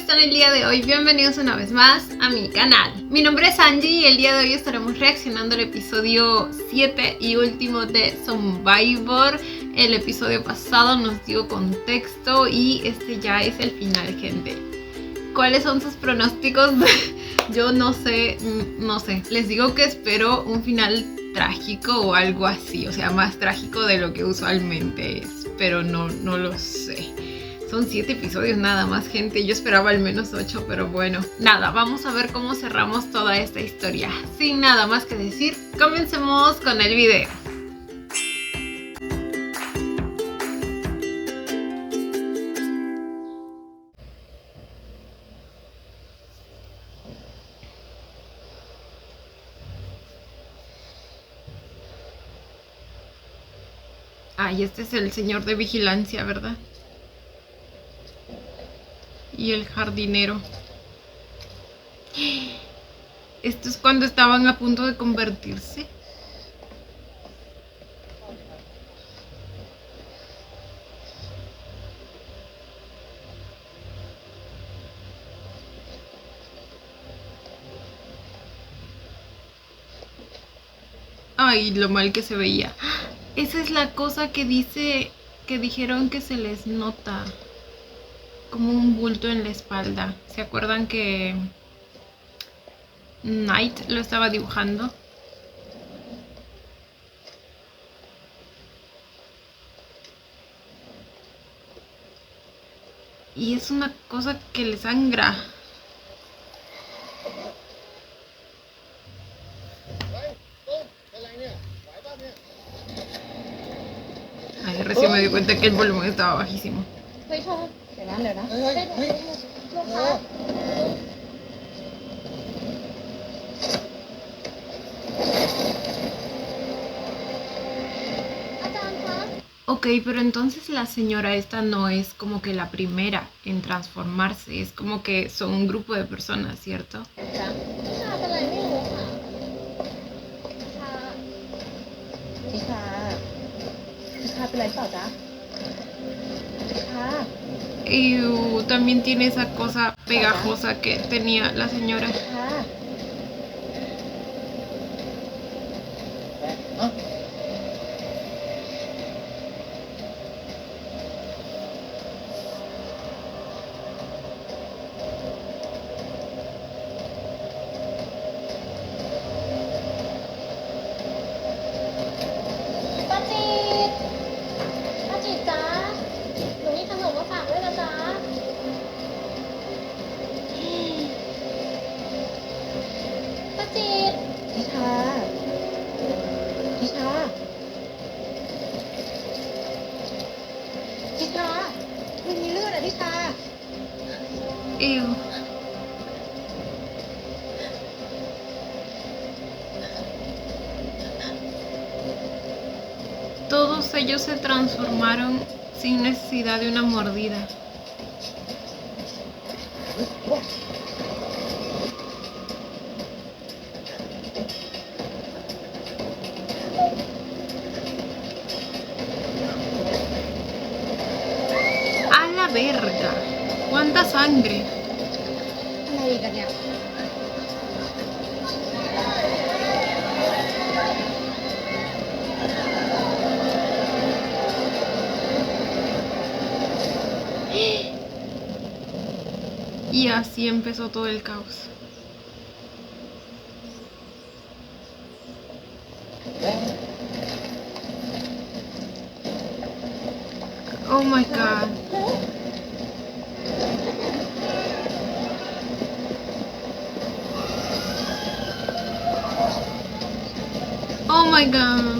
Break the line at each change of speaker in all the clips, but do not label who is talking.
están el día de hoy? Bienvenidos una vez más a mi canal. Mi nombre es Angie y el día de hoy estaremos reaccionando al episodio 7 y último de Survivor. El episodio pasado nos dio contexto y este ya es el final, gente. ¿Cuáles son sus pronósticos? Yo no sé. Les digo que espero un final trágico o algo así, o sea, más trágico de lo que usualmente es, pero no lo sé. Son 7 episodios nada más, gente. Yo esperaba al menos 8, pero bueno. Nada, vamos a ver cómo cerramos toda esta historia. Sin nada más que decir, comencemos con el video. Ay, este es el señor de vigilancia, ¿verdad? Y el jardinero. Esto es cuando estaban a punto de convertirse. Ay, lo mal que se veía. Esa es la cosa que dijeron que se les nota. Como un bulto en la espalda. ¿Se acuerdan que Night lo estaba dibujando? Y es una cosa que le sangra. Ay, recién me di cuenta que el volumen estaba bajísimo. Ok, pero entonces la señora esta no es como que la primera en transformarse, es como que son un grupo de personas, ¿cierto? Y también tiene esa cosa pegajosa que tenía la señora. Ew. Todos ellos se transformaron sin necesidad de una mordida. ¡A la verga! ¡Cuánta sangre! Y así empezó todo el caos. Oh my god. Oh my god.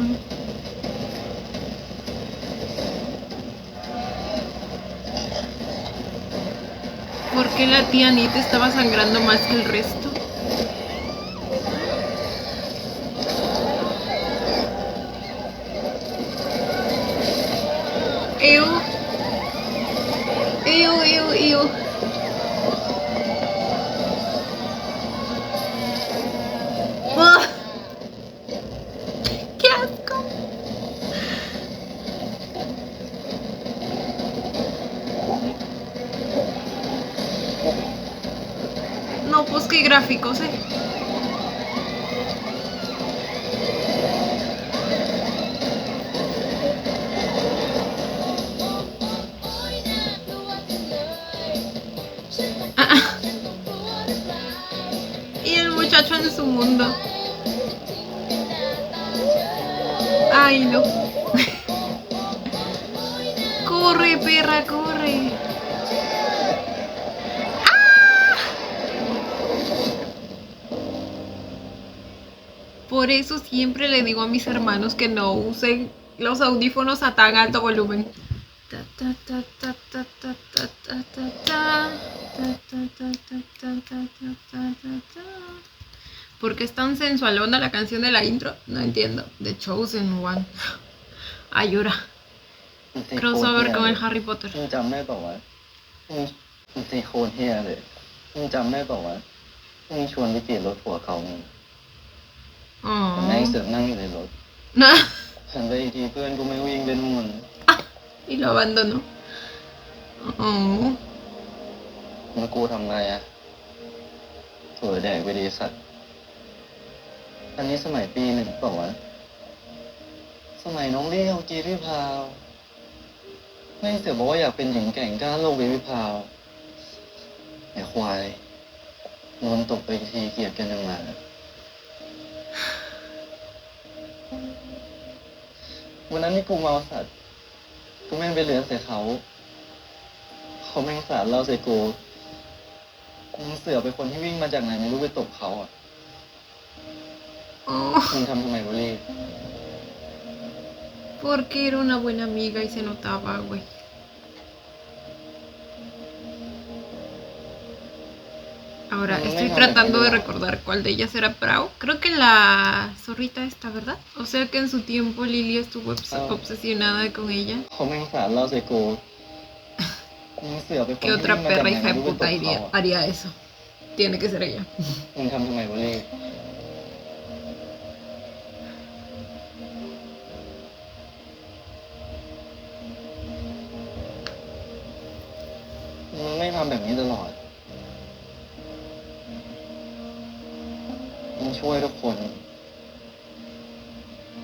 ¿Por qué la tía Anita estaba sangrando más que el resto? Ew. Ew, ew, ew. ¡Ah! ¡Qué asco! pues qué gráficos, ¿eh? Ah, y el muchacho en su mundo. Ay, no. Corre, perra, corre. Por eso siempre le digo a mis hermanos que no usen los audífonos a tan alto volumen. ¿Por qué es tan sensualona la canción de la intro? No entiendo. The Chosen One. Ay, llora. Crossover con el Harry Potter.
มึงจำได้เปล่าวะมึงตีโคนเฮียเลยมึงจำได้เปล่าวะมึงชวนไปเปลี่ยนรถผัวเขาไง แต่แม่งเสือกนั่งอยู่ในรถ
No.
หันไปอีกทีเพื่อนกูไม่วิ่งเป็นหมุน
Y lo abandonó. Oh.
แล้วกูทำไงอะสวยแดกไปดีสัตว์อันนี้สมัยปีหนึ่งเปล่าวะสมัยน้องเลี้ยวกีพี่พาวแม่งเสือกบอกว่าอยากเป็นหญิงแกร่งกล้าโลกเบบี้พาวไอ้ควายโดนตกไปทีเกลียดกันยังไงวันนั้นนี่กูเมาสัตว์กูแม่งไปเหลือใส่เขาแม่งสาดเราใส่กูมึงเสือกไปคนที่วิ่งมาจากไหนไม่รู้ไปตบเขาอ่ะ
Oh.
มึงทำทำไมวะลี่
Porque era una buena amiga y se notaba, güey. Ahora estoy tratando de recordar cuál de ellas era Prao. Creo que la zorrita esta, ¿verdad? O sea que en su tiempo Lily estuvo obsesionada con ella. ¿Qué otra perra hija de puta haría eso? Tiene que ser ella.
มึงทำทำไมวะลี่มึงไม่ทำแบบนี้ตลอดมึงช่วยทุกคน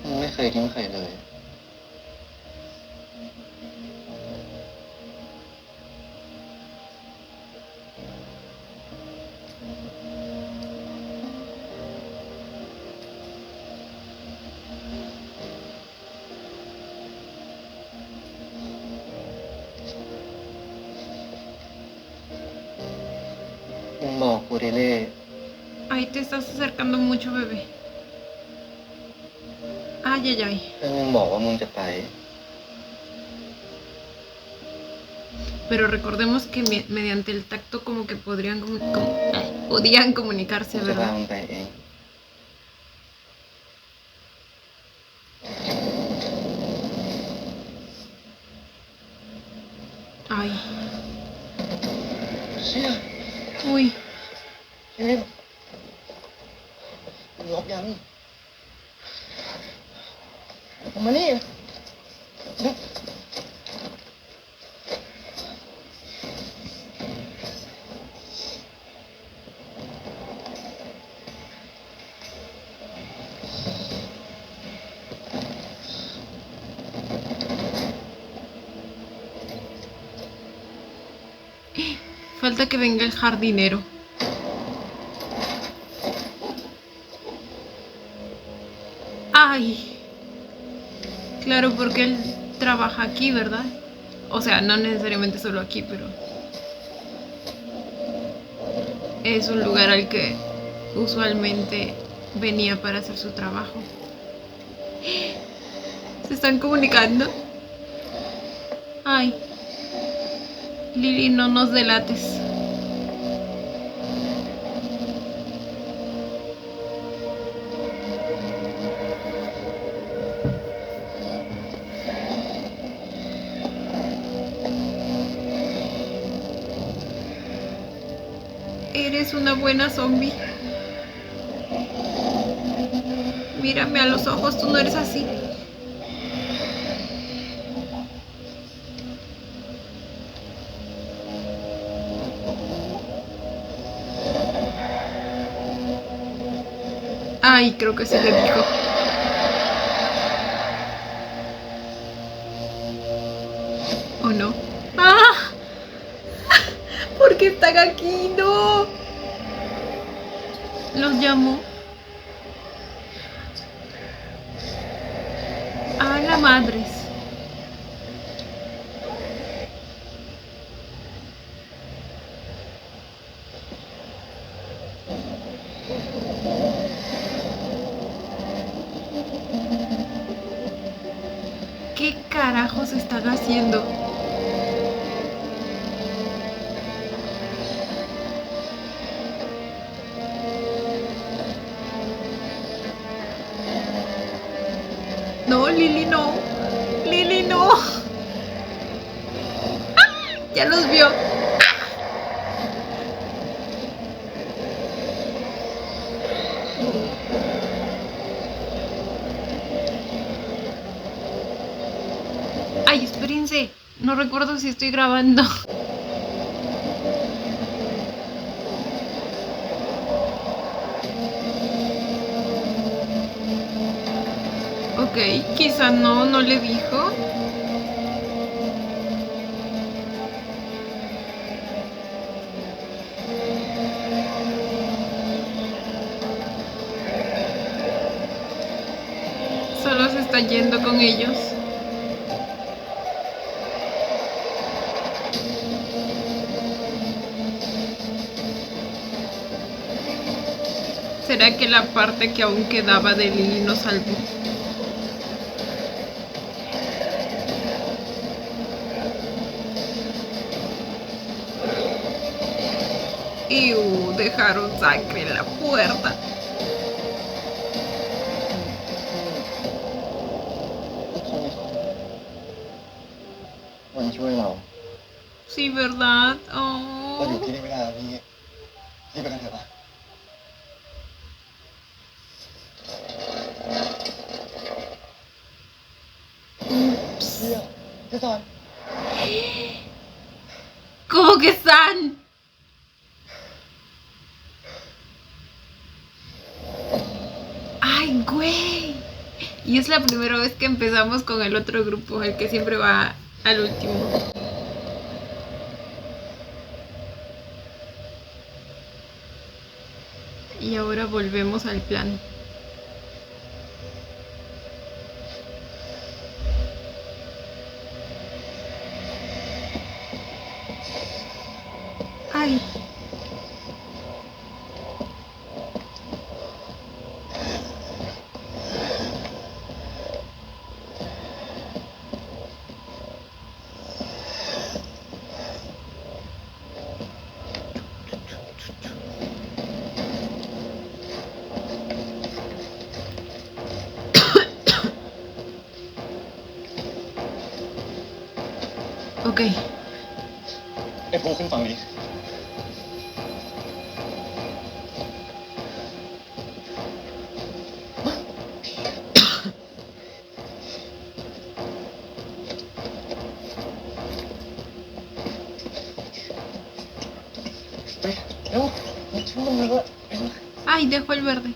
มึงไม่เคยทิ้งใครเลยมึงบอกกูดิเล่
Ay, te estás acercando mucho, bebé. Ay, ay, ay.
ถ้ามึงบอกว่ามึงจะไป
Pero recordemos que mediante el tacto como que podían comunicarse,
กูจะพา
¿verdad?
มึงไปเอง
Ay.
เชี่ย
Uy.
พี่มิมมึงลบยังมานี่
Falta que venga el jardinero. Ay. Claro, porque él trabaja aquí, ¿verdad? O sea, no necesariamente solo aquí, pero es un lugar al que usualmente venía para hacer su trabajo. Se están comunicando. Ay. Lily, no nos delates. Eres una buena zombie. Mírame a los ojos, tú no eres así. Ay, creo que sí le dijo. ¿O no? ¡Ah! ¿Por qué están aquí? ¡No! Los llamó. A la madres. ¿Qué carajos están haciendo? No, Lily no. Lily no. ¡Ah! Ya los vio. Ay, espérense. No recuerdo si estoy grabando. Ok, quizá no le dijo. Solo se está yendo con ellos. ¿Será que la parte que aún quedaba de Lily nos salvó? Y dejaron sangre en la puerta.
มันช่วยเรา
Sí, ¿verdad?
เราอยู่
Oh.
ที่นี่ไม่ได้แล้วพี่รีบไปกันเถอะปะ
Ups.
เชี่ยพี่ซอน
¿Cómo que están? ¡Ay, güey! Y es la primera vez que empezamos con el otro grupo, el que siempre va al último. Y ahora volvemos al plan. ¡Ay! Ok.
ไอ้ภูขึ้นฝั่งนี้ ไปเร็วมาช่วยมันเลย
¡Ay! Dejó el verde.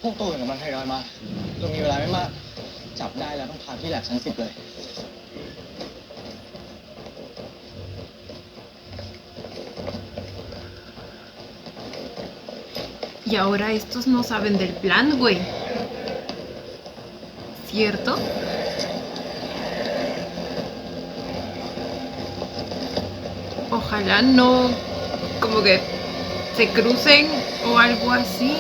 พวกตัวอื่นกำลังทยอยมาเรามีเวลาไม่มาก จับได้แล้วต้องพาที่แลบชั้น 10 เลย
Y ahora estos no saben del plan, güey. ¿Cierto? Ojalá no como que se crucen o algo así.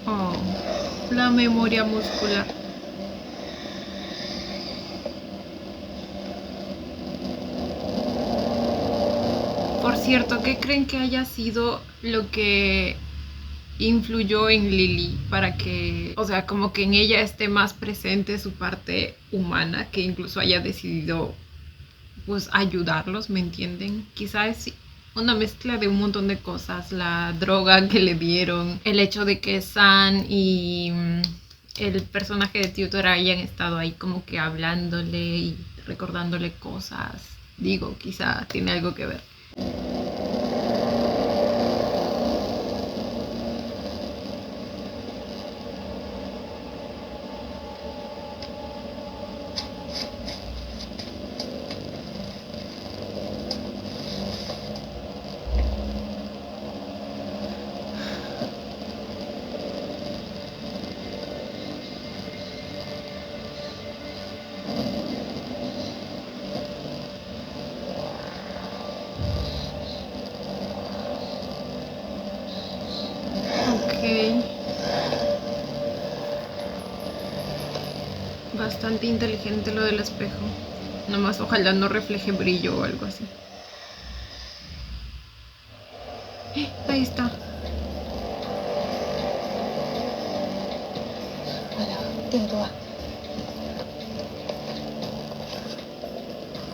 Oh, la memoria muscular. Por cierto, ¿qué creen que haya sido lo que influyó en Lily para que, o sea, como que en ella esté más presente su parte humana, que incluso haya decidido, pues, ayudarlos, ¿me entienden? Quizás es una mezcla de un montón de cosas, la droga que le dieron, el hecho de que San y el personaje de Tutor hayan estado ahí como que hablándole y recordándole cosas. Digo, quizá tiene algo que ver. Bastante inteligente lo del espejo. Nomás ojalá no refleje brillo o algo así. Ahí está.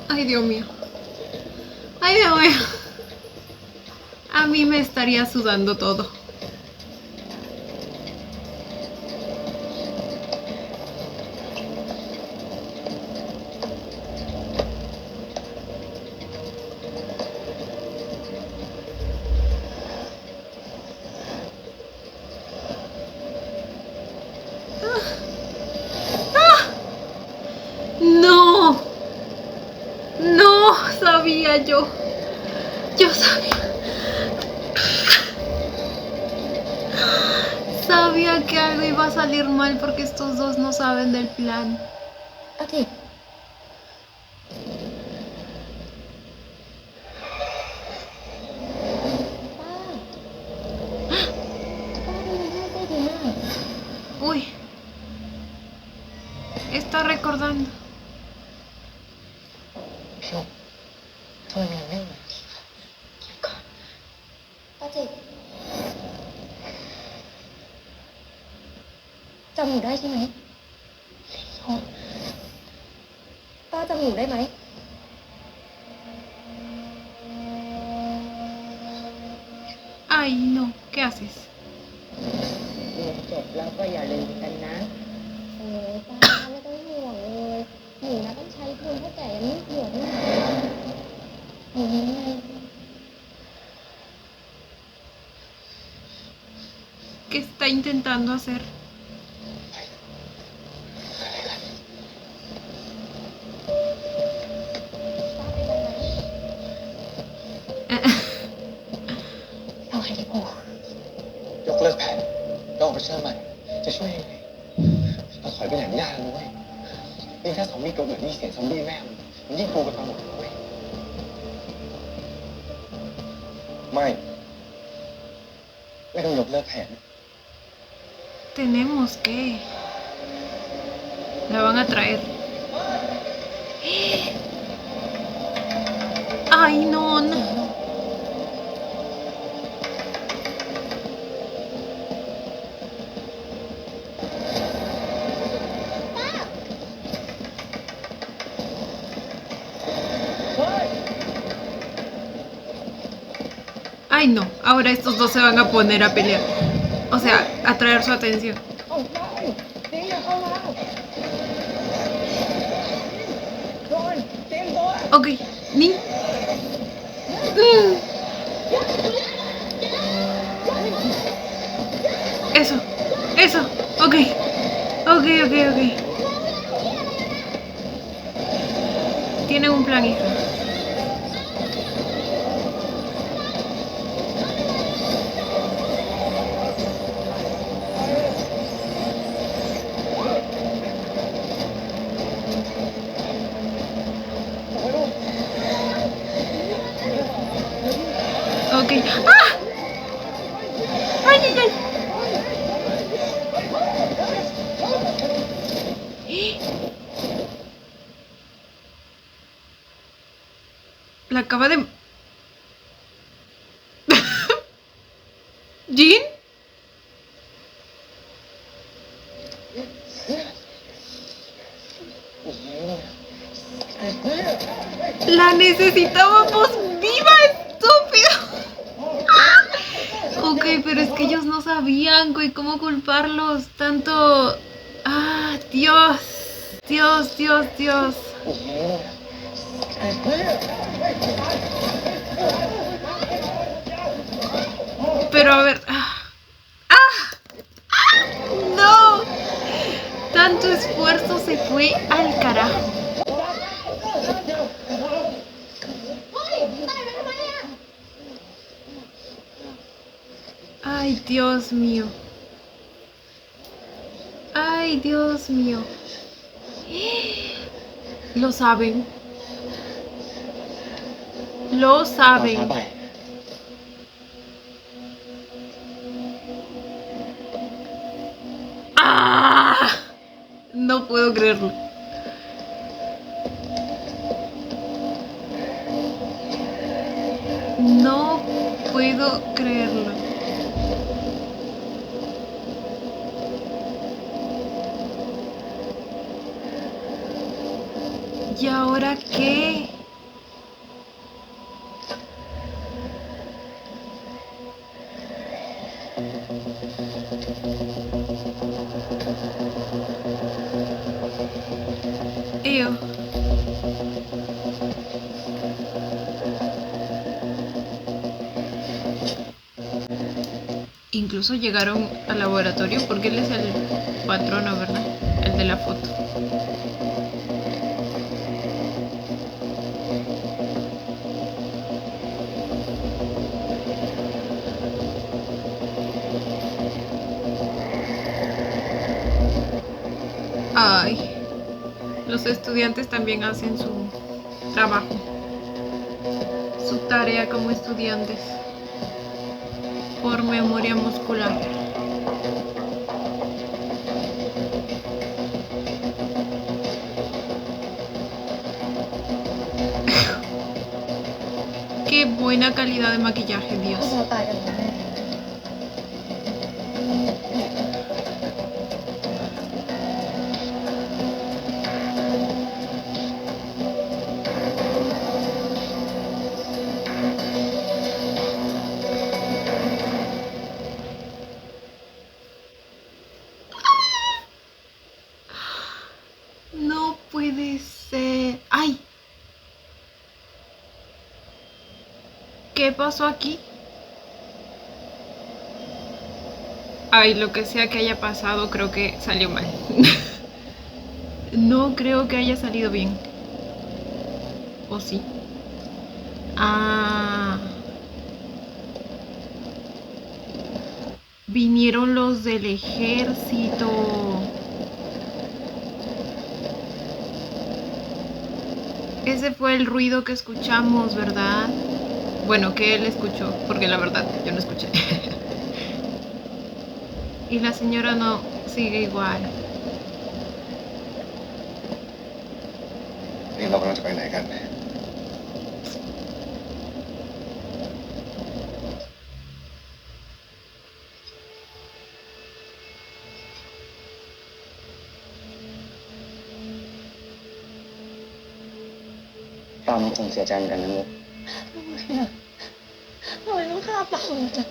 Ay, Dios mío. Ay, Dios mío. A mí me estaría sudando todo. No, no sabía yo. Yo sabía. Sabía que algo iba a salir mal porque estos dos no saben del plan.
Ok.
Uy. Está recordando.
พี่ลูกทำไมมันนิ่ง
ป้าจิตจำหนูได้ใช่ไหมป้าจำหนูได้ไหม
Ay, no. ¿Qué haces?
เรียนจบแล้วก็อย่าลืมกันนะป้าไม่ต้องห่วงเลยหนูนะต้องใช้ทุนเท่าแก่ยังไม่ห่วงเลยหนูยังไง
¿Qué está intentando hacer?
ป้าเป็นอะไร
เอาไงดีปู่ยกเลิกแผนแล้วออกไปเชิญใหม่ จะช่วยยังไงเราถอยไปไหนไม่ได้แล้วนะเว้ยนี่ถ้าซอมบี้เกิดนี่เสียงซอมบี้แม่มันยิ่งกลัวกันไปหมดเลยเว้ยไม่ต้องยกเลิกแผน
Tenemos que... La van a traer. Ay, no, no. Ay, no. Ahora estos dos se van a poner a pelear. O sea, a traer su atención.
เอาได้จริงอย่าเข้ามาโดนเตรียมตัว
Ok. Ni. Eso. Eso. Ok. Ok, ok, ok. Tienen un plan, hija. Ok. ¡Ah! ¡Ay, ay, ay! La acaba de... La necesitábamos viva, estúpido. Ok, pero es que ellos no sabían, güey, cómo culparlos tanto. Ah, Dios. Dios, Dios, Dios. Pero a ver. ¡No! Tanto esfuerzo se fue al carajo. Ay, Dios mío. Ay, Dios mío. Lo saben. Lo
ตอนช้า
saben.
ไป
¡Ah! No puedo creerlo. No puedo creerlo. ¿Y ahora qué? Ew. Incluso llegaron al laboratorio porque él es el patrono, ¿verdad? El de la foto. Ay, los estudiantes también hacen su trabajo, su tarea como estudiantes por memoria muscular. Qué buena calidad de maquillaje, Dios.
เราตายกันแน่
No puede ser. ¡Ay! ¿Qué pasó aquí? Ay, lo que sea que haya pasado, creo que salió mal. No creo que haya salido bien. ¿O sí? Ah. Vinieron los del ejército. Ese fue el ruido que escuchamos, ¿verdad? Bueno, que él escuchó, porque la verdad yo no escuché. Y la señora no sigue igual.
นี่เรากำลังจะไปไหนกัน ปาล์มคงเสียใจเหมือนกันนะลูก
ทำไมต้องฆ่าปาล์มจัง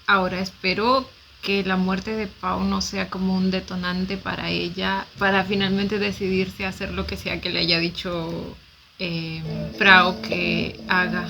Ahora espero que la muerte de Pau no sea como un detonante para ella, para finalmente decidirse a hacer lo que sea que le haya dicho Frau que haga.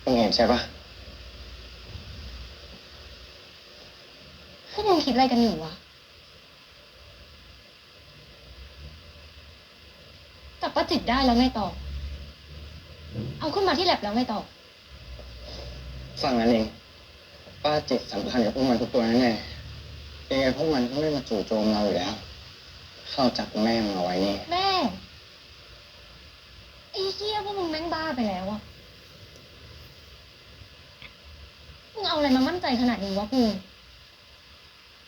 มึงเห็นใช่ปะ
พวกมึงคิดอะไรกันอยู่วะจับป้าจิตได้แล้วไงต่อ เอาขึ้นมาที่แลบแล้วไงต่อ
ฟังนั้นเองป้าจิตสำคัญกับพวกมันทุกตัวแน่ๆยังไงพวกมันก็ไม่มาจู่โจมเราอยู่แล้ว เข้าจับแม่มาไว้นี่
แม่ไอ้เหี้ยพวกมึงแม่งบ้าไปแล้วอะมึงเอาอะไรมามั่นใจขนาดนี้วะกู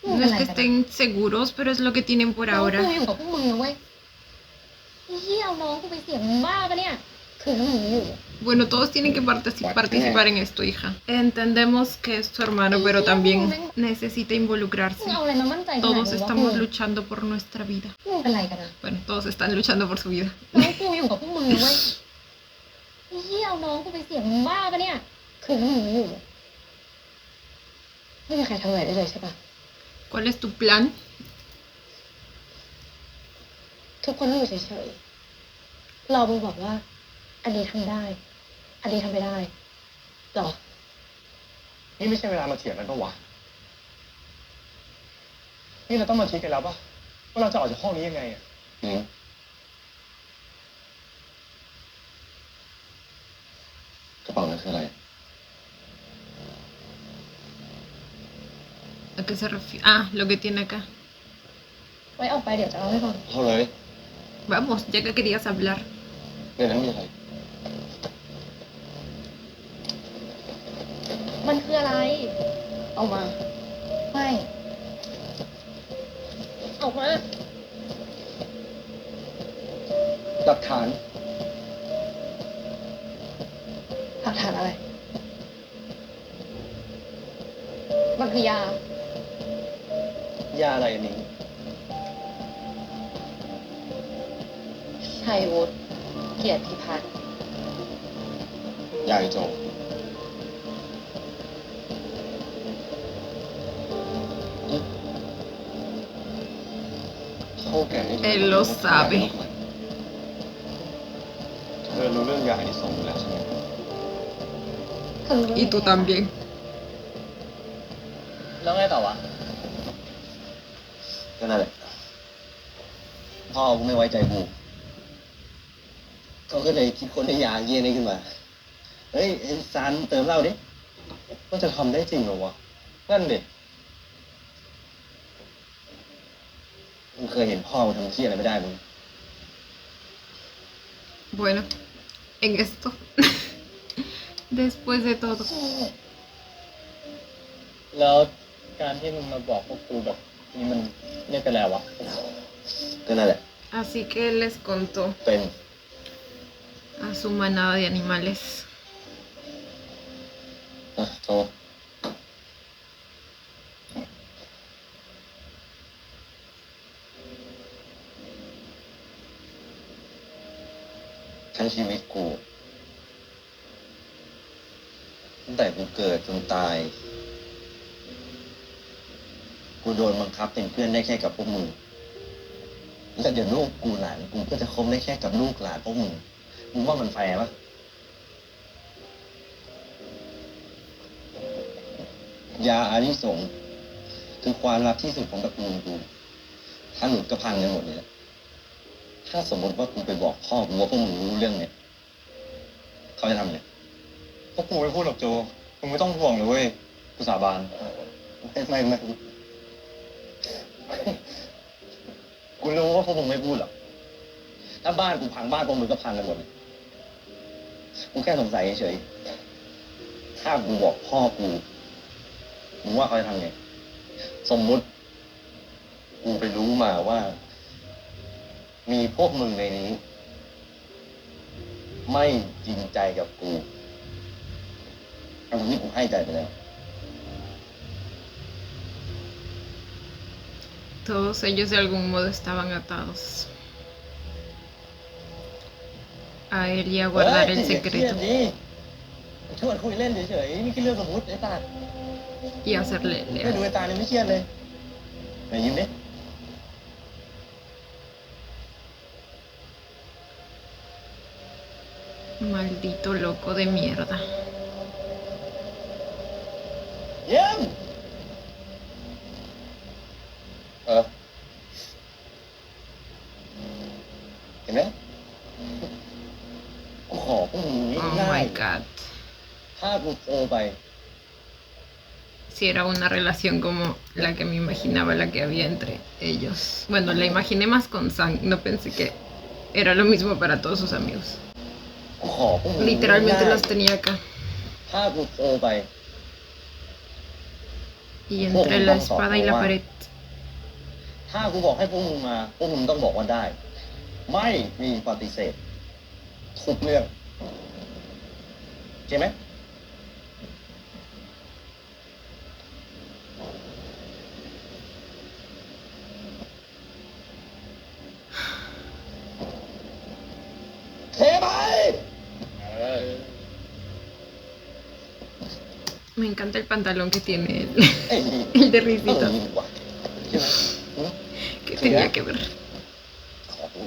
No es que estén seguros, pero es lo que tienen por
น้อง
ahora.
กูอยู่กับพวกมึงนะเว้ยไอ้เหี้ยเอาน้องกูไปเสี่ยงมึงบ้าปะเนี่ยคือถ้ามึงไม่อยู่
Bueno, todos tienen que participar en esto, hija. Entendemos que es tu hermano, pero también necesita
มึง
involucrarse.
เอาอะไรมามั่นใจขนาด
Todos
นี้วะกู
estamos luchando por nuestra vida.
มึงเป็นไรกันอะ
Bueno, todos están luchando por su vida.
น้องกูอยู่กับพวกมึงนะเว้ยไอ้เหี้ยเอาน้องกูไปเสี่ยงมึงบ้าปะเนี่ยคือถ้ามึงไม่อยู่ไม่มีใครทำอะไรได้เลยใช่ปะ
¿Cuál es tu plan?
ทุกคนต้องอยู่เฉยๆเรามึงบอกว่า อันนี้ทำได้ อันนี้ทำไม่ได้หรอ
นี่ไม่ใช่เวลามาเถียงกันปะวะนี่เราต้องมาคิดกันแล้วปะว่าเราจะออกจากห้องนี้ยังไงอ่ะกระเป๋านั้นคืออะไร
¿A qué se refiere? Ah, lo que tiene acá.
ไว้ออกไปเดี๋ยวจะเล่าให้ฟัง
เอาเลย
Vamos, ya que querías hablar.
ในนั้นมีอะไร
มันคืออะไร
เอามา
ไม่ออกมา
หลักฐาน
หลักฐานอะไร มันคือยา
ยาอะไรอันนี้
ชัยวุฒิเกียรติพัฒน์
ยาไอโจเขาแก่ให้
Él lo sabe.
เธอรู้เรื่องยาที่ส่งอยู่แล้วใช่ไหม
Y tú también.
แล้วไงต่อวะ ก็นั่นแหละ พ่อกูไม่ไว้ใจกูเขาก็เลยคิดค้นไอ้ยาเยี่ยนี้ขึ้นมา เฮ้ยไอ้ซานเติมเหล้าดิว่าจะทำได้จริงเหรอวะ นั่นดิมึงเคยเห็นพ่อมึงทำเที่ยอะไรไม่ได้มึง
Bueno, en esto. Después de todo.
แล้วการที่มึงมาบอกพวกกูแบบนี้มันเรียกกันแล้ววะ ก็นั่นแหละ
Así que él les contó
เป็น
a su manada de animales.
โทษทั้งชีวิตกูตั้งแต่กูเกิดจนตาย กูโดนบังคับเป็นเพื่อนได้แค่กับพวกมึงแล้วเดี๋ยวลูกกูหลานกูก็จะคบได้แค่กับลูกหลานพวกมึง มึงว่ามันแฟร์ปะยาอานิสงส์คือความลับที่สุดของตระกูลกู ถ้าหลุดก็พังกันหมดเลย ถ้าสมมติว่ากูไปบอกพ่อกูว่าพวกมึงรู้เรื่องเนี่ย เขาจะทำไงพวกกูไม่พูดหรอกโจ มึงไม่ต้องห่วงเลยเว้ย กูสาบานไม่กูรู้ว่าพวกมึงไม่พูดหรอก ถ้าบ้านกูพังบ้านพวกมึงก็พังกันหมดเลย กูแค่สงสัยเฉยๆถ้ากูบอกพ่อกูมึงว่าเขาจะทำไง สมมุติ กูไปรู้มาว่า มีพวกมึงในนี้ ไม่จริงใจกับกูทั้งที่กูให้ใจไปแล้ว
Todos ellos de algún modo estaban atados a él y a guardar el secreto
ชวนคุยเล่นเฉยๆนี่คือเรื่องสมมติไอ้ตา
y hacerle
ไม่ดู
leal.
ไอ้ตาเนี่ยไม่เครียดเลยไหนยิ้มดิ
Maldito loco de mierda.
เยี่ยมเห็นไหมกูขอพวกมึง
Oh
ง่าย
my god.
ๆถ้ากูโทรไป
Si era una relación como la que me imaginaba la que había entre ellos. Bueno, la imaginé más con Sang, no pensé que era lo mismo para todos sus amigos.
กูขอพวกมึง
Literalmente
ง่าย
los tenía acá.
ๆถ้ากูโทรไป
Y entre la espada y la pared.
ถ้ากูบอกให้พวกมึงมาพวกมึงต้องบอกว่าได้ ไม่มีปฏิเสธทุกเรื่องใช่ไหมเทไป
Me encanta el pantalón que tiene él.
ไอ้นี่
El de
เออ
risita.
นี่ดีกว่าใช่ไหมอืม
¿Qué tenía que ver?
ขอดู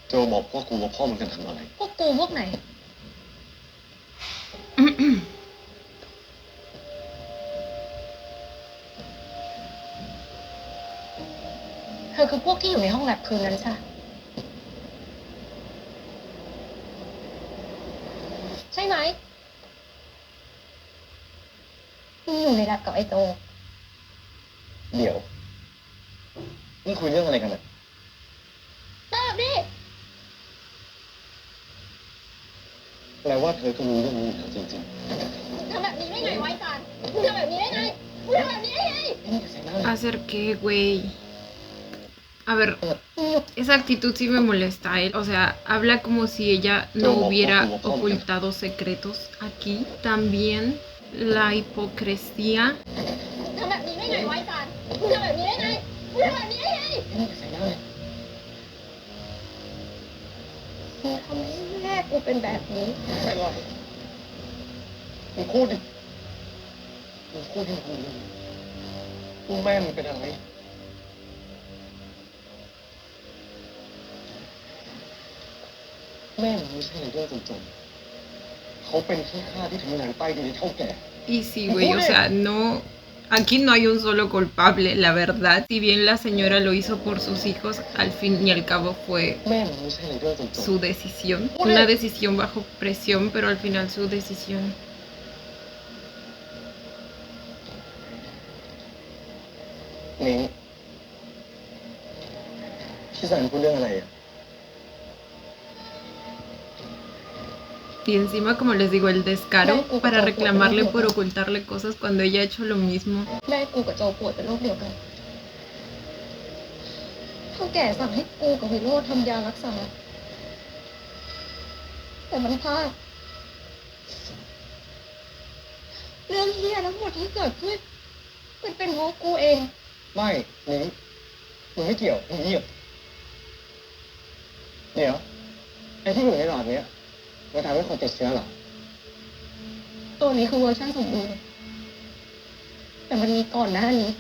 โจบอกพวกกูว่าพ่อมึงกันทำอะไร
พวกกูพวกไหน เธอคือพวกที่อยู่ในห้องแลบคืนนั้นใช่ใช่ไหมที่อยู่ในแลบกับไอโจ
เดี๋ยว นี่คุยเรื่องอะไรกันอะ
แบบนี้
แปลว่าเธอก็รู้เรื่องนี้อยู่แล้วจริง
ทำแบบนี้ได้ไงไว้จานมึงทำแบบนี้ได้ไงมึงทำแบบนี้ได้ไง
ๆนี่เสียงดัง
¿Hacer qué, güey? A ver, esa actitud sí me molesta a él. O sea, habla como si ella no hubiera ocultado secretos aquí. También la hipocresía.
ทำแบบนี้ได้ไงไว้จานมึงทำแบบนี้ได้ไงมึงทำแบบนี้ได้ไง
นี่เสียงดังเลย
มึงทำให้แม่กูเป็นแบบนี้
ไม่รอดมึงพูดดิมึงพูดให้กูรู้ว่าแม่มึงเป็นอะไรแม่มึงไม่ใช่ไรเดอร์จนๆเขาเป็นแค่ข้าที่ทำงานใต้ดินให้เท่าแก่
Y sí, güey, o sea, no... Aquí no hay un solo culpable, la verdad. Si bien la señora lo hizo por sus hijos, al fin y al cabo fue
แม่มึงไม่ใช่ไรเดอร์จน
su decisión. Una decisión bajo presión, pero al final su decisión.
ๆนิ้งพี่สันพูดเรื่องอะไรอ่ะ
Y encima, como les digo, el descaro para reclamarle por ocultarle cosas cuando ella ha hecho lo mismo.
แม่กูกับโจป่วยเป็นโรคเดียวกันเท่าแก่สั่งให้กูกับวิโรจน์ทำยารักษา แต่มันพลาด เรื่องเฮียทั้งหมดที่เกิดขึ้นมันเป็นเพราะกูเอง
ไม่นิ้งมึงไม่เกี่ยวมึงเงียบเดี๋ยวไอ้ที่อยู่ในหลอดเนี้ยมันทำให้คนติดเชื้อเหรอ
ตัวนี้คือเวอร์ชันสมบูรณ์แต่มันมีก่อนหน้านี้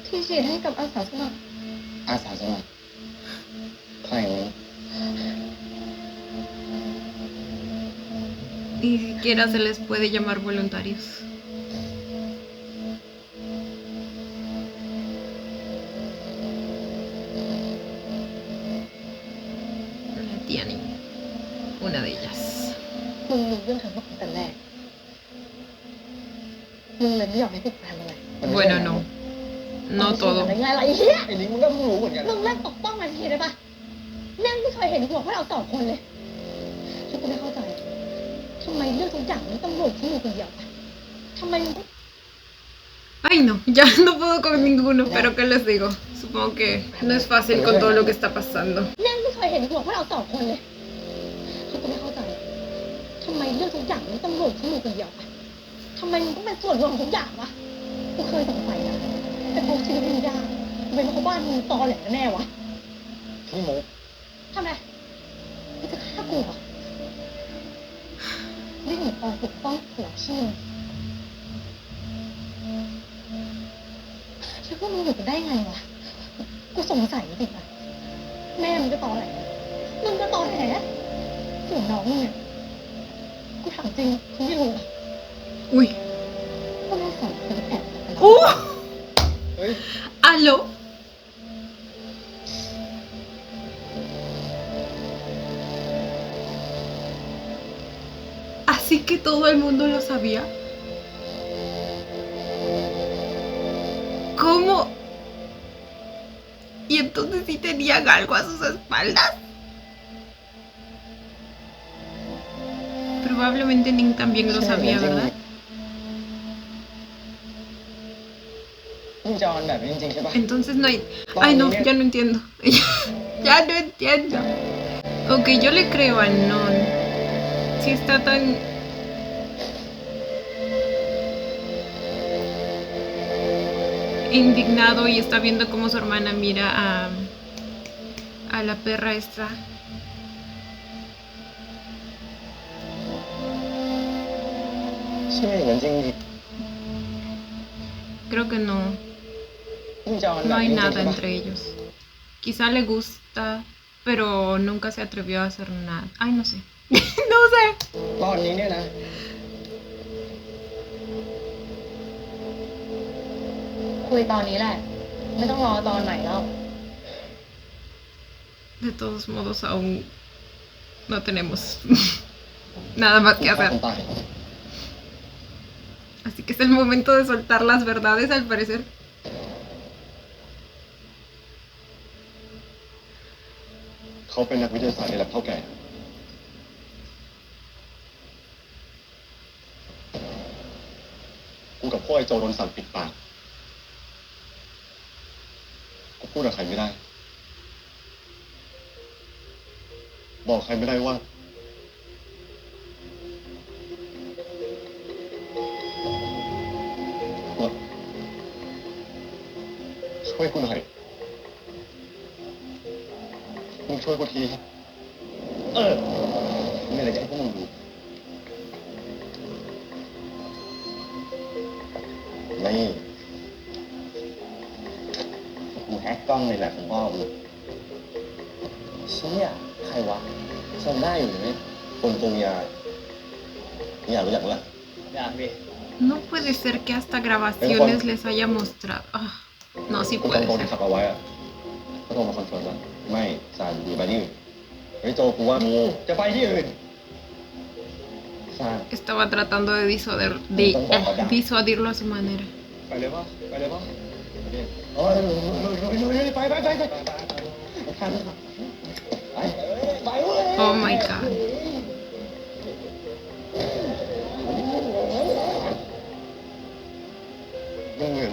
ที่ฉีดให้กับอาสาสมัคร
อาสาสมัครใครนี้
Ni siquiera se les puede llamar voluntarios. La tía Ning, una de ellas.
มึงรู้เรื่องทั้งหมดตั้งแต่แรกมึงเลยไม่ยอมให้พวกกูทำอะไร
Bueno, no. No
อะไร
todo.
ไงล่ะไอ้เหี้ย
ไอ้นิ้งมึงก็เพิ่งรู้เหมือนกัน
มึงเลิกปกป้องมันทีได้ปะแม่งไม่เคยเห็นหัวพวกเราสองคนเลยฉันก็ไม่เข้าใจทำไมเรื่องทุกอย่างมันต้องโหลดที่มึงคนเดียวปะทำไมมึง
Ay, no, ya no puedo con ninguno, pero ¿qué les digo? Supongo que no es fácil con todo lo que está pasando.
แม่งไม่เคยเห็นหัวพวกเราสองคนเลยฉันก็ไม่เข้าใจทำไมเรื่องทุกอย่างมันต้องโหลดที่มึงคนเดียวปะทำไมมึงต้องเป็นส่วนรวมของทุกอย่างวะกูเคยสงสัยนะแต่พอชีวิตมึงยากเป็นเพราะบ้านมึงตอแหลแน่วะ
พี่โม
ทำไมมึงจะฆ่ากูเหรอไม่เห็นตอนปกป้องหัวพี่มึงแล้วพวกมึงอยู่กันได้ไงวะ กู กูสงสัยจริงๆนะแม่มึงก็ตอแหลมึงก็ตอแหลส่วนน้องมึงเนี่ยกูถามจริงกูไม่รู้หรอก
Uy.
ว่าแม่สอนคนแอบกับเรา
เฮ้ย
¿Aló? Así que todo el mundo lo sabía. ¿Cómo? Y entonces sí tenían algo a sus espaldas. Probablemente Ning también lo sabía, ¿verdad?
มึงจะเอาอันแบบนี้จริงๆใช่ปะ
Entonces no hay... Ay, no, ya no entiendo. Ya no entiendo. Ok, yo le creo a Non. Si está tan... indignado y está viendo cómo su hermana mira a la perra esta.
ใช่เหมือนจริงดิ
Creo que no.
มึงจะเอาอันแบ
No
บ
hay
นี้จริง
nada
ๆใช่ปะ
entre ellos. Quizá le gusta, pero nunca se atrevió a hacer nada. Ay, no sé. No sé.
ตอนนี้เนี่ยนะ
คุยตอนนี้แหละ ไม่ต้องรอตอนไหนแล้ว
De todos modos, aún no tenemos nada más
กู
que
ฆ่า
hacer.
คนตาย
Así que es el momento de soltar las verdades, al parecer.
เขาเป็นนักวิทยาศาสตร์ในแลบเท่าแก่กูกับพ่อไอ้โจโดนสั่งปิดปากกูพูดกับใครไม่ได้ บอกใครไม่ได้ว่า ช่วยกูหน่อย มึงช่วยกูที มีอะไรจะให้พวกมึงดูนี่กูแฮกกล้องในแลบของพ่อกูเชี่ยใครวะจำได้อยู่ไหมคนตรงยาอยากรู้จักปะล่ะอยากดิ
No puede ser que hasta grabaciones les haya mostrado. Ah, no, sí
กู
puede
จำตัวที่
ser.
ขับเอาไว้อะเขาโทรมาคอนเฟิร์มว่าไม่สารอยู่ไปที่อื่นเฮ้ยโจกูว่ากูจะไปที่อื่นสาร
Estaba tratando de disuadirlo a su manera.
ไปเลยปะไปเลยปะโอ้ยไปไปไปเว้ย
Oh my god.
มันเหมื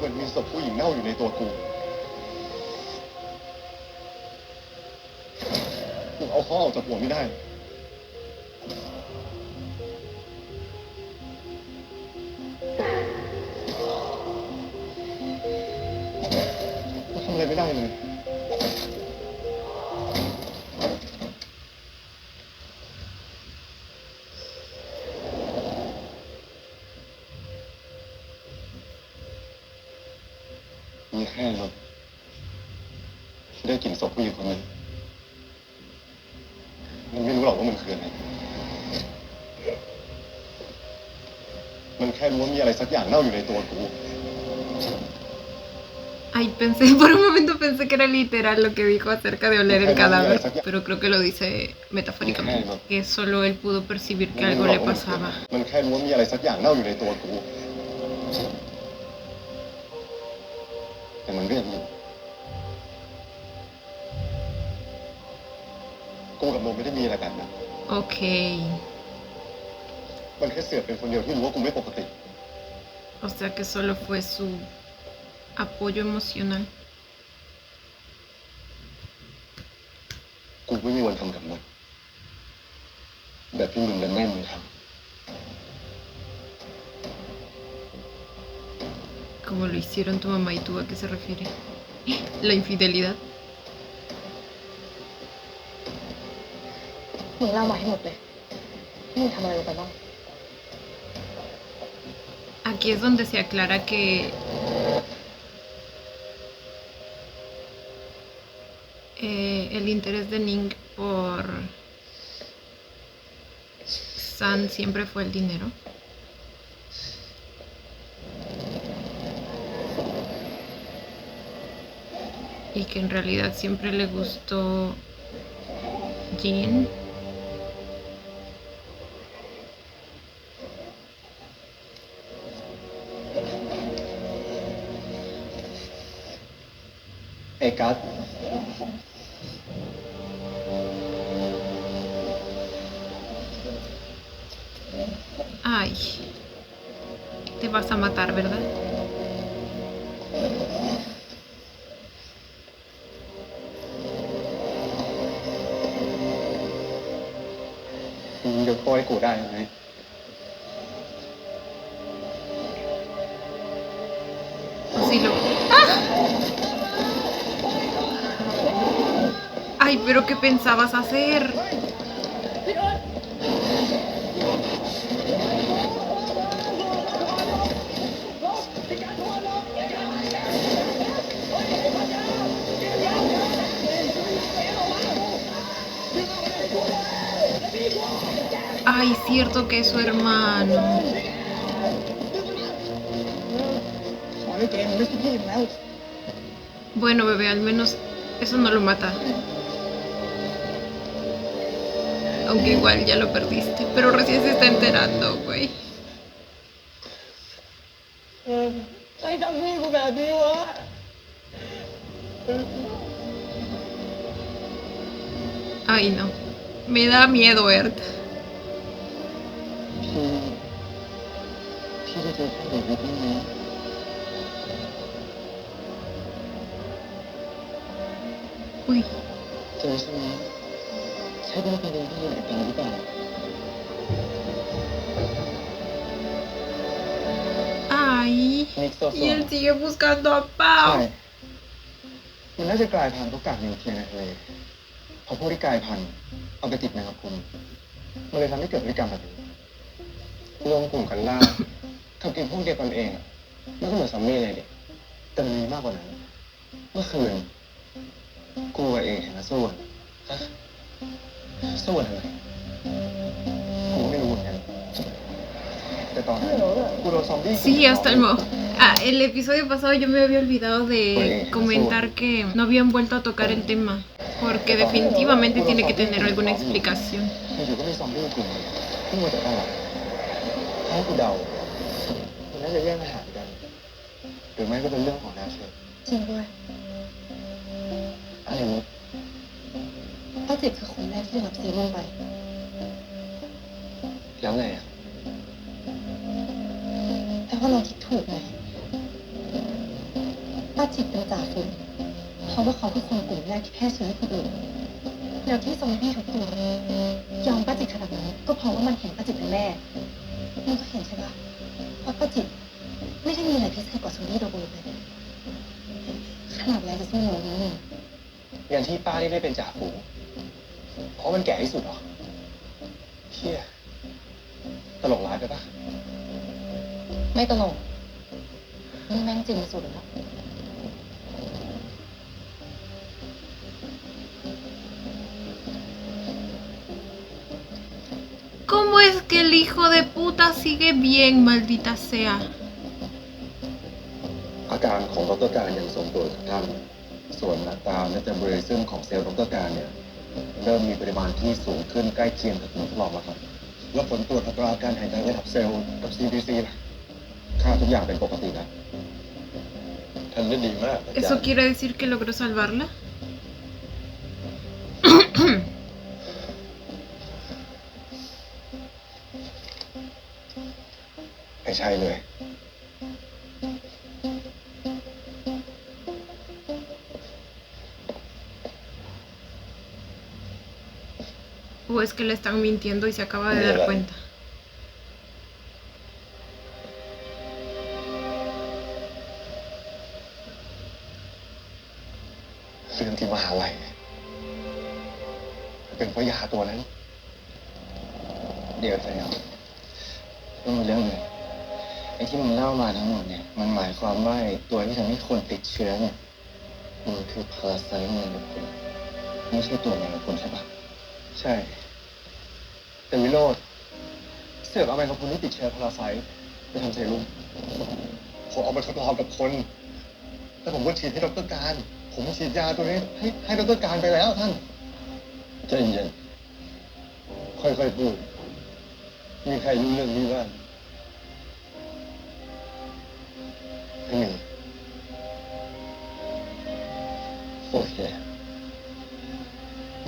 อนมีศพผู้หญิงเน่าอยู่ในตัวกูกูเอาเขาออกจากหัวไม่ได้กูทำอะไรไม่ได้เลยมีแค่เราที่ได้กลิ่นศพผู้หญิงคนนึงมันไม่รู้หรอกว่ามันคืออะไรมันแค่รู้ว่ามีอะไรสักอย่างเน่าอยู่ในตัวกู
Ay, por un momento pensé que era literal lo que dijo acerca de oler el cadáver, pero creo que lo dice metafóricamente, que solo él pudo percibir que algo le pasaba.
มันแค่รู้ว่ามีอะไรสักอย่างเน่าอยู่ในตัวกูแต่มันก็ยังอยู่กูกับโมไม่ได้มีอะไรแบบนั้น
Ok.
มันแค่เสือกเป็นคนเดียวที่รู้ว่ากูไม่ปกติ
O sea que solo fue su apoyo emocional.
กูไม่มีวันทำกับมันแบบที่มึงและแม่มึงท
Como lo hicieron tu mamá y tú, ¿a qué se refiere? La infidelidad.
มึงเล่ามาให้หมดเลยมึงทำอะไรลงไปบ้าง
Aquí es donde se aclara que el interés de Ning por San siempre fue el dinero. Y que en realidad siempre le gustó Jin.
Kat,
Ay, te vas a matar, ¿verdad?
Yo coi cụ đại này.
Sí lo... ¡Ah! Ay, pero ¿qué pensabas hacer? Ay, cierto que es su hermano.
ขอให้แกมันไม่ใช่พี่มึงแล้ว
Bueno, bebé, al menos eso no lo mata. Aunque igual ya lo perdiste. Pero recién se está enterando, güey.
ใครทำพี่กูแบบนี้วะ
Ay, no. Me da miedo, Ert.
พี่ได้เจอผู้หญิงคนนี้ไหม
Uy.
เจอใช่ไหมใช่เป็นประเด็นที่อยู่ในตาหรือเปล่า
Ay.
นิกโซโซ
Y él sigue buscando a
ใช่
Pau.
มันน่าจะกลายพันธุ์ทุกกากนิวเคลียร์ในทะเลพอพวกที่กลายพันธุ์เอาไปติดแมงกะพรุนมันเลยทำให้เกิดพฤติกรรมแบบนี้รวมกลุ่มกันล่าทำกินพวกเดียวกันเองอะมันก็เหมือนซอมบี้เลยดิแต่มันมีมากกว่านั้น เมื่อคืนกูกับเองเห็นมาสู้กันฮะสู้กันทำไมกูไม่รู้เหมือนกันแต่ตอนนั้นกูโดนซอมบี้
Sí, hasta el episodio pasado yo me había olvidado de comentar que no habían vuelto a tocar el tema. Porque definitivamente tiene que tener alguna explicación.
อยู่ๆก็มีซอมบี้กลุ่มหนึ่งที่มาจากด้านหลังให้กูเดามันน่าจะแย่งอาหารกัน หรือไม่ก็เป็นเรื่องของนาเชฟ
จริงด้วย
อะไรมุก
ป้าจิตคือคนแรกที่รับซีลงไป
แล้วไงอ่ะ
แต่ว่าเราคิดถูกไงป้าจิตเป็นจ่าฝูงเพราะว่าเขาคือคนกลุ่มแรกที่แพร่เชื้อให้คนอื่นแล้วที่ซอมบี้ทุกตัวยอมป้าจิตขนาดนั้นก็เพราะว่ามันเห็นป้าจิตเป็นแม่มันก็เห็นใช่ปะว่าป้าจิตไม่ได้มีอะไรพิเศษกว่าซอมบี้ตัวอื่นเลยขนาดแรงจะสู้น้องนี่
อย่างที่ป้าที่ได้เป็นจ่าฝูงเพราะมันแก่ที่สุดเหรอเชี่ยตลกร้ายไปปะ
ไม่ตลกนี่แม่งจริงสุดแล้ว
¿Cómo es que el hijo de puta sigue bien, maldita sea?
อาการของดรการยังทรงตัวจากท่านส่วนอัตราเมตาบอลิซึมของเซลล์ดรการเนี่ยเริ่มมีปริมาณที่สูงขึ้นใกล้เคียงกับผลทดลองแล้วครับแล้วผลตรวจอัตราการหายใจระดับเซลล์กับ CDC ล่ะค่าทุกอย่างเป็นปกติแล้วท่านได้ดีมากอาจารย์
¿Eso quiere decir que logró salvarla?
ไม่ใช่เลย
¿O es que le están mintiendo y se acaba de dar cuenta?
เรื่องที่มหาลัยเป็นเพราะยาตัวนั้น เดี๋ยวเรื่องเรื่องหนึ่งไอ้ที่มึงเล่ามาทั้งหมดเนี่ยมันหมายความว่าไอ้ตัวที่ทำให้คนติดเชื้อเนี่ยมันคือพาราไซต์มันเป็นคน ไม่ใช่ตัวแมงกะพรุนใช่ปะใช่ แต่วิโรจน์เสือกเอาแมงกะพรุนที่ติดเชื้อพาราไซต์ไปทำเซรุ่มผมเอาไปทดลองกับคน แล้วผมก็ฉีดให้ดร.การ ผมฉีดยาตัวนี้ให้ดร.การไปแล้วท่านใจเย็นๆค่อยๆพูด มีใครรู้เรื่องนี้บ้างไม่มีโอเค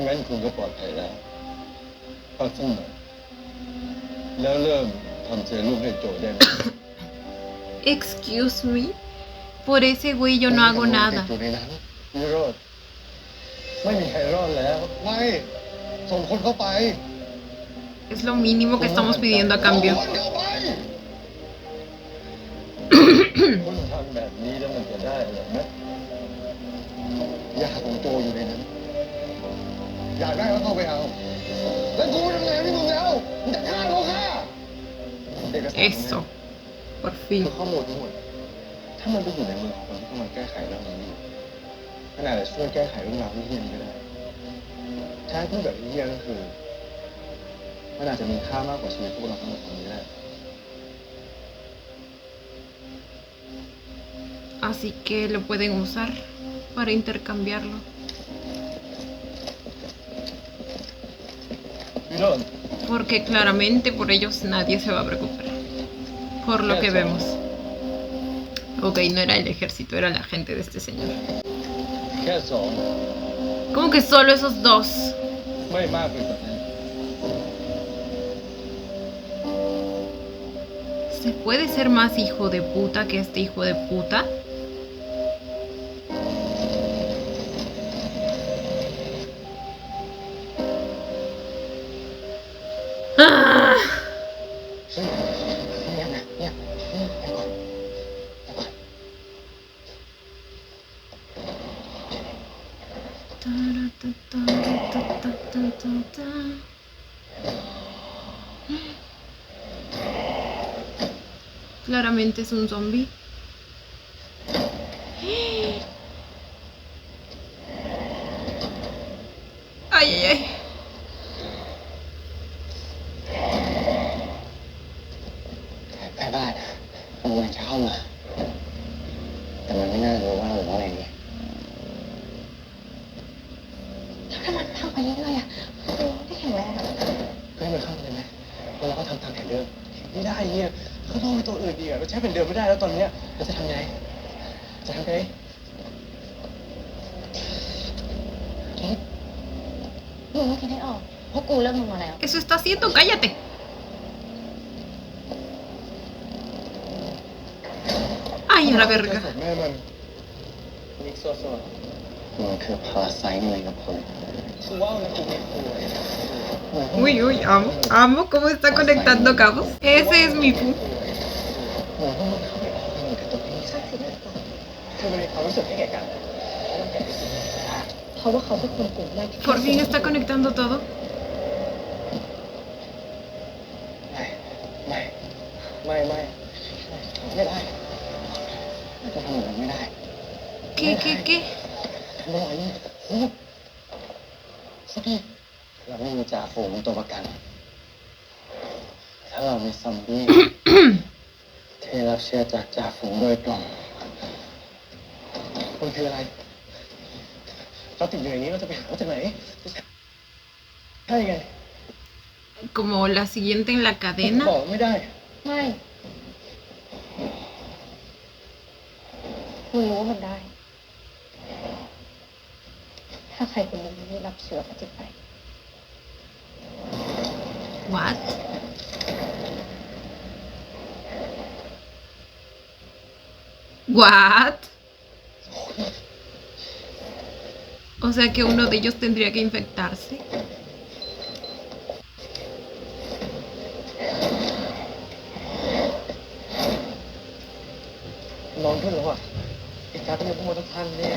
งั้นคุณก็ปลอดภัยแล้วพักสักหน่อยแล้วเริ่มทำเซรุ่มให้โจได้ไหม
Excuse me. Por ese güey yo no hago nada.
อยู่ในนั้นไม่รอดไม่มีใครรอดแล้วไม่ส่งคนเข้าไป
Es lo mínimo que estamos pidiendo a cambio.
ส่งคนเข้าไปคุณทำแบบนี้แล้วมันจะได้เหรอนะยาของโจอยู่ในนั้นอยากได้ก็เข้าไปเอาแล้วกูทำไงไม่มึงแล้วมึงจะฆ่าเขาฆ่าเอกสาร
Eso. Por
คื
fin.
อข้อมูลทั้งหมดถ้ามันไปอยู่ในมือของคนที่กำลังแก้ไขเรื่องนี้อยู่มันอาจจะช่วยแก้ไขเรื่องราวที่เฮี้ยนี้ก็ได้ถ้าให้พูดแบบเฮี้ยก็คือมันอาจจะมีค่ามากกว่าชีวิตพวกเราทั้งหมดตรงนี้ก็ได้
Así que lo pueden usar para intercambiarlo.
วิโรจน์
Porque claramente por ellos nadie se va a preocupar. Por lo que vemos. Ok, no era el ejército, era la gente de este señor.
แค่สอง
¿Cómo que solo esos dos?
ไม่มากไปกว่านั้น
¿Se puede ser más hijo de puta que este hijo de puta? ¡Ah!
เฮ้ยเงียบนะเงียบไปก่อนไปก่อน
Claramente es un zombie. Ay, ay, ay.
ไปบ้านขโมยจะเข้ามา แต่มันไม่น่ารู้ว่าเราอยู่อะไรไง
แล้วถ้ามันพังไปเรื่อยๆอะคงไม่แข็งแรงอะ
ก็ให้มันเข้ามาเลยไหมแล้วเราก็ทำตามแผนเดิมไม่ได้เนี่ยเขาต้องไปตัวอื่นอีกอะเราใช้เป็นเดิมไม่ได้แล้วตอนเนี้ยเราจะทำไงจะทำไง
คิดมึงไม่คิดให้ออกเพราะกูเริ่มมึงมาแล้ว
Eso está haciendo, cállate. Ay, a la verga.
แม่มันมิกซ์โซ่มันคือพาราไซต์ในกระเพาะกูว่ามันคงไม่ป่วย
Uy, uy, amo cómo está conectando cabos. Ese es mi pu.
เหมือนว่ามันเข้าไปออกกันเหมือนกับตัวเอง
ข้าศึกหรือเปล่า
คือมันมีความรู้สึกให้แก่กันต้องแก่
เพราะว่าเขาเป็นคนกลุ่มแรกที่
Por fin está conectando todo.
ไม่ได้จะทำแบบนั้นไม่ได้
¿Qué?
ไม่ไหวสักทีเราไม่มีจ่าฝูงตัวประกัน ถ้าเรามีซอมบี้ ที่รับเชื้อจากจ่าฝูงโดยตรงมันคืออะไร เราติดอยู่ในนี้เราจะไปหาเขาจากไหนใช่ไง
Como la siguiente en la
บ
cadena.
อกไม่ได้
ไม่มึงรู้ว่ามันได้ ถ้าใครคนหนึ่งได้รับเชื้อมาจิตไป
What? What? O sea que uno de ellos tendría que infectarse.
นอนขึ้นแล้วอ่ะอีกการต้องมีพวกมันทุกท่านเนี่ย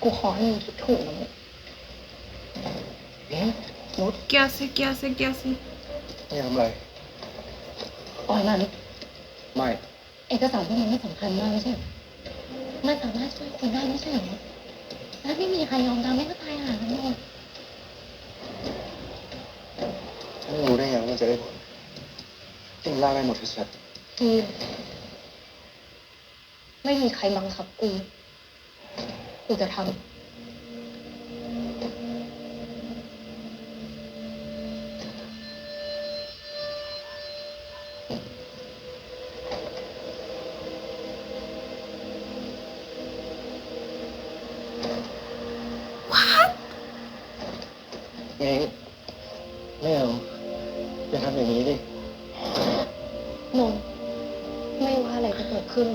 ก
กูขอให้มึงคิดถูกนะมึง
นุช
¿Qué hace? ¿Qué hace? ¿Qué hace?
นี่ทำอะไร
ปล่อยมัน
ไม่
เอกสารพวกมันไม่สำคัญมากไม่ใช่เหรอมันสามารถช่วยคนได้ไม่ใช่เหรอแล้วไม่มีใครยอมทำให้ก็ตายหาทั้งหมด
ฉันไม่รู้ได้ไงว่ามันจะได้ผลที่มันล่าได้หมดทุกชัด
คือไม่มีใครบังคับกู กูจะทำ
เองไม่เอาอย่าทำอย่างนี้ดิ
นนท์ไม่ว่าอะไรจะเกิดขึ้น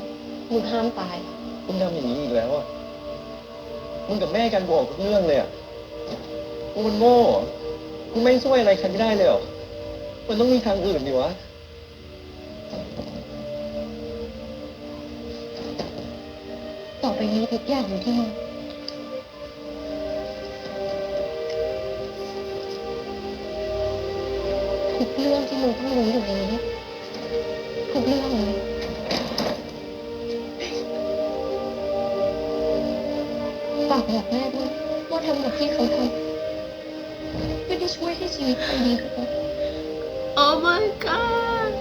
มึงห้ามตาย
มึงทำอย่างนี้อีกแล้วอ่ะมึงกับแม่กันบอกทุกเรื่องเลยอ่ะกูมันโง่เหรอกูไม่ช่วยอะไรใครไม่ได้เลยเหรอมันต้องมีทางอื่นดิวะ
ต่อไปนี้ทุกอย่างอยู่ที่มึงทุกเรื่องที่มึงต้องรู้อยู่ในนี้ทุกเรื่องเลยฝากบอกแม่ด้วยว่าทำแบบที่เขาทำไม่ได้ช่วยให้ชีวิตเขาดีขึ้น
Oh my god.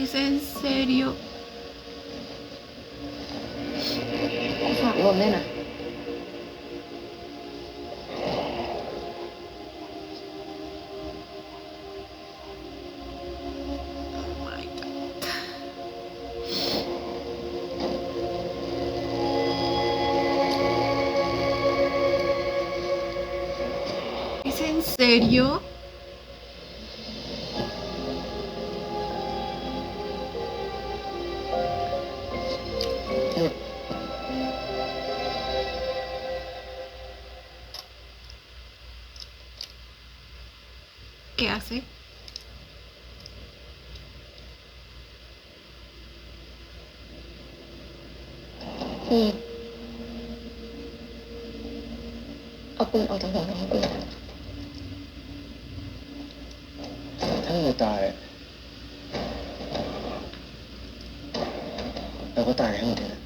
¿Es en serio?
กูฝากรวมด้วยนะ
Oh my god. ¿Es en serio? ¿Qué hace?
เอาปืนออกจากหัวน้องกู
ถ้ามึงตายเราก็ตายทั้งหมดเลย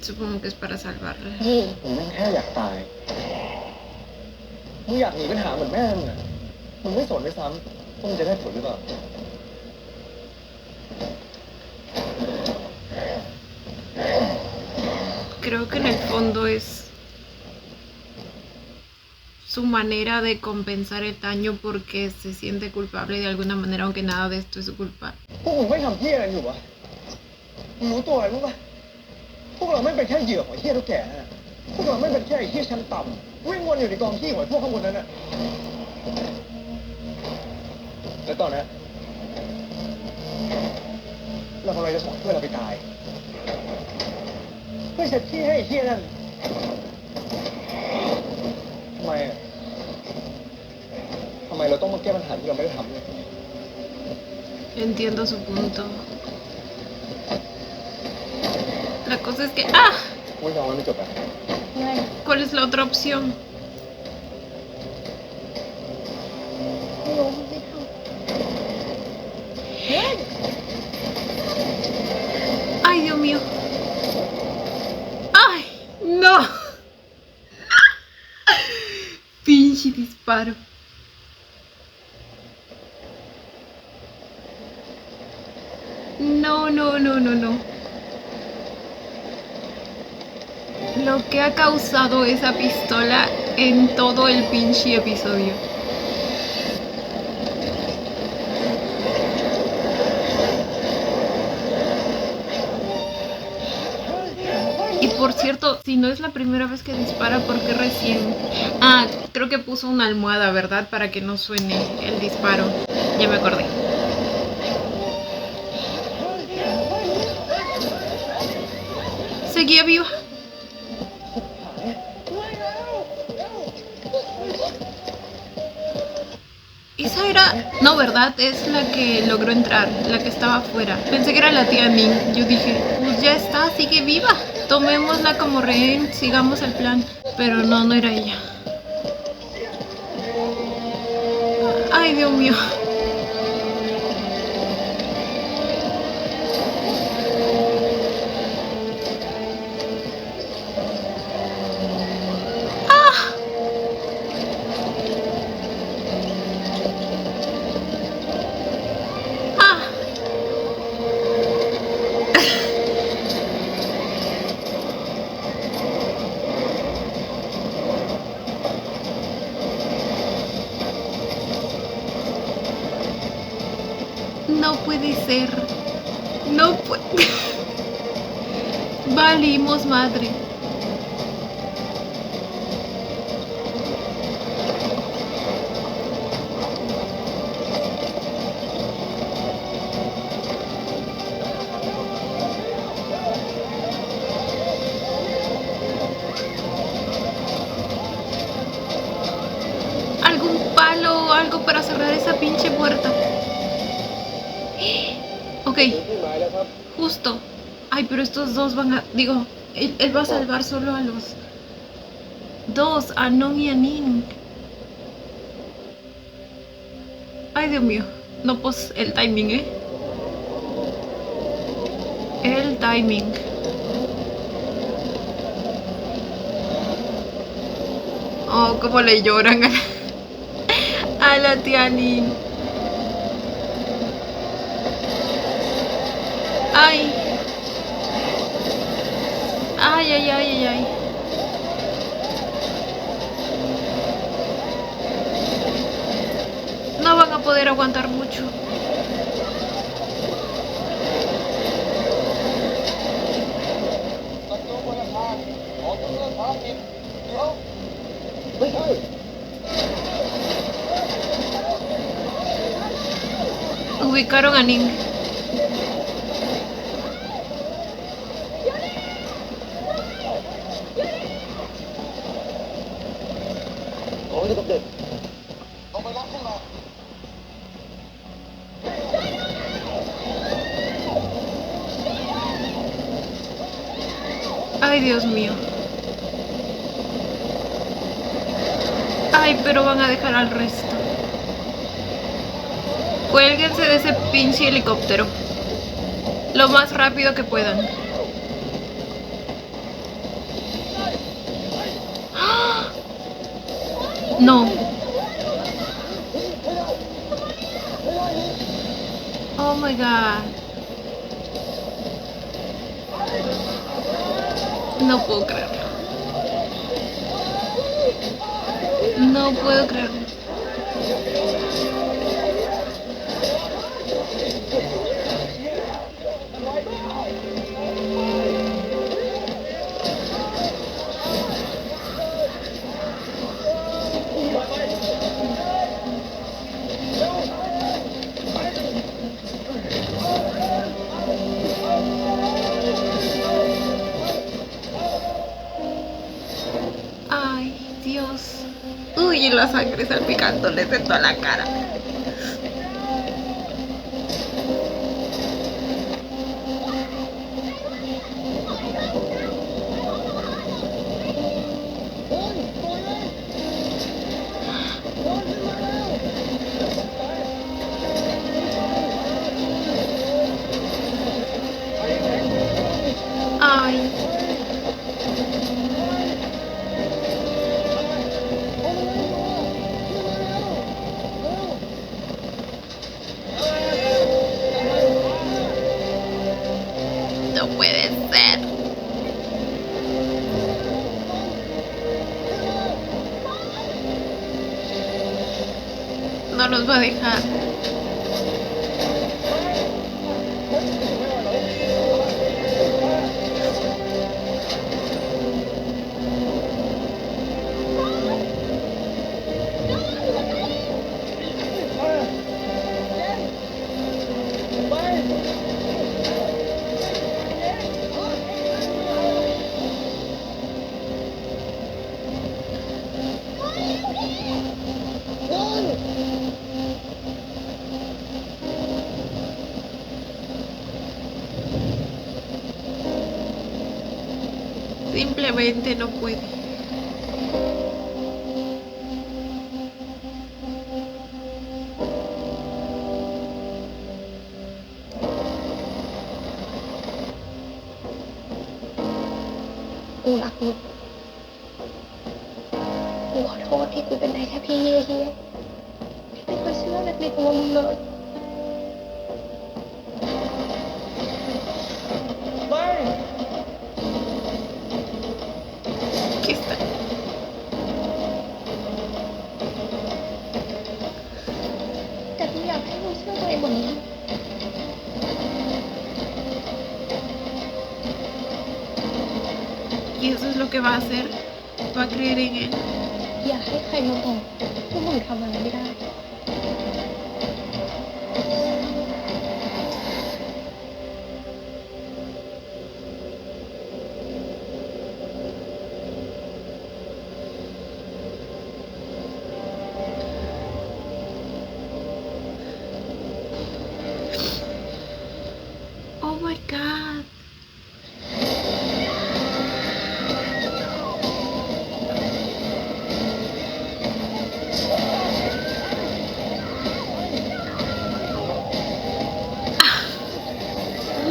Supongo que es para salvarla.
ยี่
มึงไม่แค่อยากตายมึงอยากหนีปัญหาเหมือนแม่มึงอ่ะมึงไม่สนด้วยซ้ำว่ามึงจะได้ผลหรือเปล่า
Creo que en el fondo es su manera de compensar el daño porque se siente culpable de alguna manera, aunque nada de esto es su culpa.
พวกมึงไม่ทำเหี้ยอะไรอยู่วะมึงรู้ตัวอะไรมั้งปะพวกเราไม่เป็นแค่เหยื่อของไอ้เหี้ยทุกแก่นะพวกเราไม่เป็นแค่ไอ้เหี้ยชั้นต่ำวิ่งวนอยู่ในกองขี้ของไอ้พวกข้างบนนั้นน่ะแล้วตอนนี้เรากำลังจะส่งเพื่อนเราไปตายเพื่อเช็ดที่ให้ไอ้เหี้ยนั่นทำไมอะทำไมเราต้องมาแก้ปัญหาที่เราไม่ได้ทำเนี่ย
Entiendo su punto. La cosa es que... ¡Ah!
ไม่ยอมไม่จบอ่ะ
ไม่
¿Cuál es la otra opción?
ไม่รู้มึงไม่ทำเฮ้ย
¡Ay, Dios mío! ¡Ay! ¡No! Pinche disparo. No, no, no, no, no. Lo que ha causado esa pistola en todo el pinche episodio. Y por cierto, si no es la primera vez que dispara, ¿por qué recién? Ah, creo que puso una almohada, ¿verdad? Para que no suene el disparo. Ya me acordé. Seguía viva. Esa era... No, ¿verdad? Es la que logró entrar, la que estaba afuera. Pensé que era la tía Ning. Yo dije, pues ya está, sigue viva. Tomémosla como rehén, sigamos el plan. Pero no, no era ella. Ay, Dios mío. No puede ser. No puede. Valimos madre. Algún palo o algo para cerrar esa pinche puerta. Ok, justo. Ay, pero estos dos van a... Digo, él va a salvar solo a los dos, a Non y a Ning. Ay, Dios mío. No, pues el timing, ¿eh? El timing. Oh, cómo le lloran a la tía Ning. Ay. Ay, ay, ay, ay, ay. No van a poder aguantar mucho. Ubicaron a Ning. Ay, Dios mío. Ay, pero van a dejar al resto. Cuélguense de ese pinche helicóptero lo más rápido que puedan. ¡Ah! No. Oh my god. No puedo creerlo. No puedo creerlo. Ay, Dios. Uy, y la sangre salpicándoles de toda la cara. Ay. No puede ser. No los va a dejar. simplemente no puede.
กูรักมึงกูขอโทษที่กูเป็นได้แค่พี่เฮียๆไม่เคยเชื่อในตัวมึงเลย
¿Qué está?
แต่กูอยากให้มึงเชื่อตัวเองกว่านี้
Y eso es lo que va a hacer. Va a creer en él.
อย่าให้ใครมาบอกพวกมึงทำอะไรไม่ได้
Oh my god.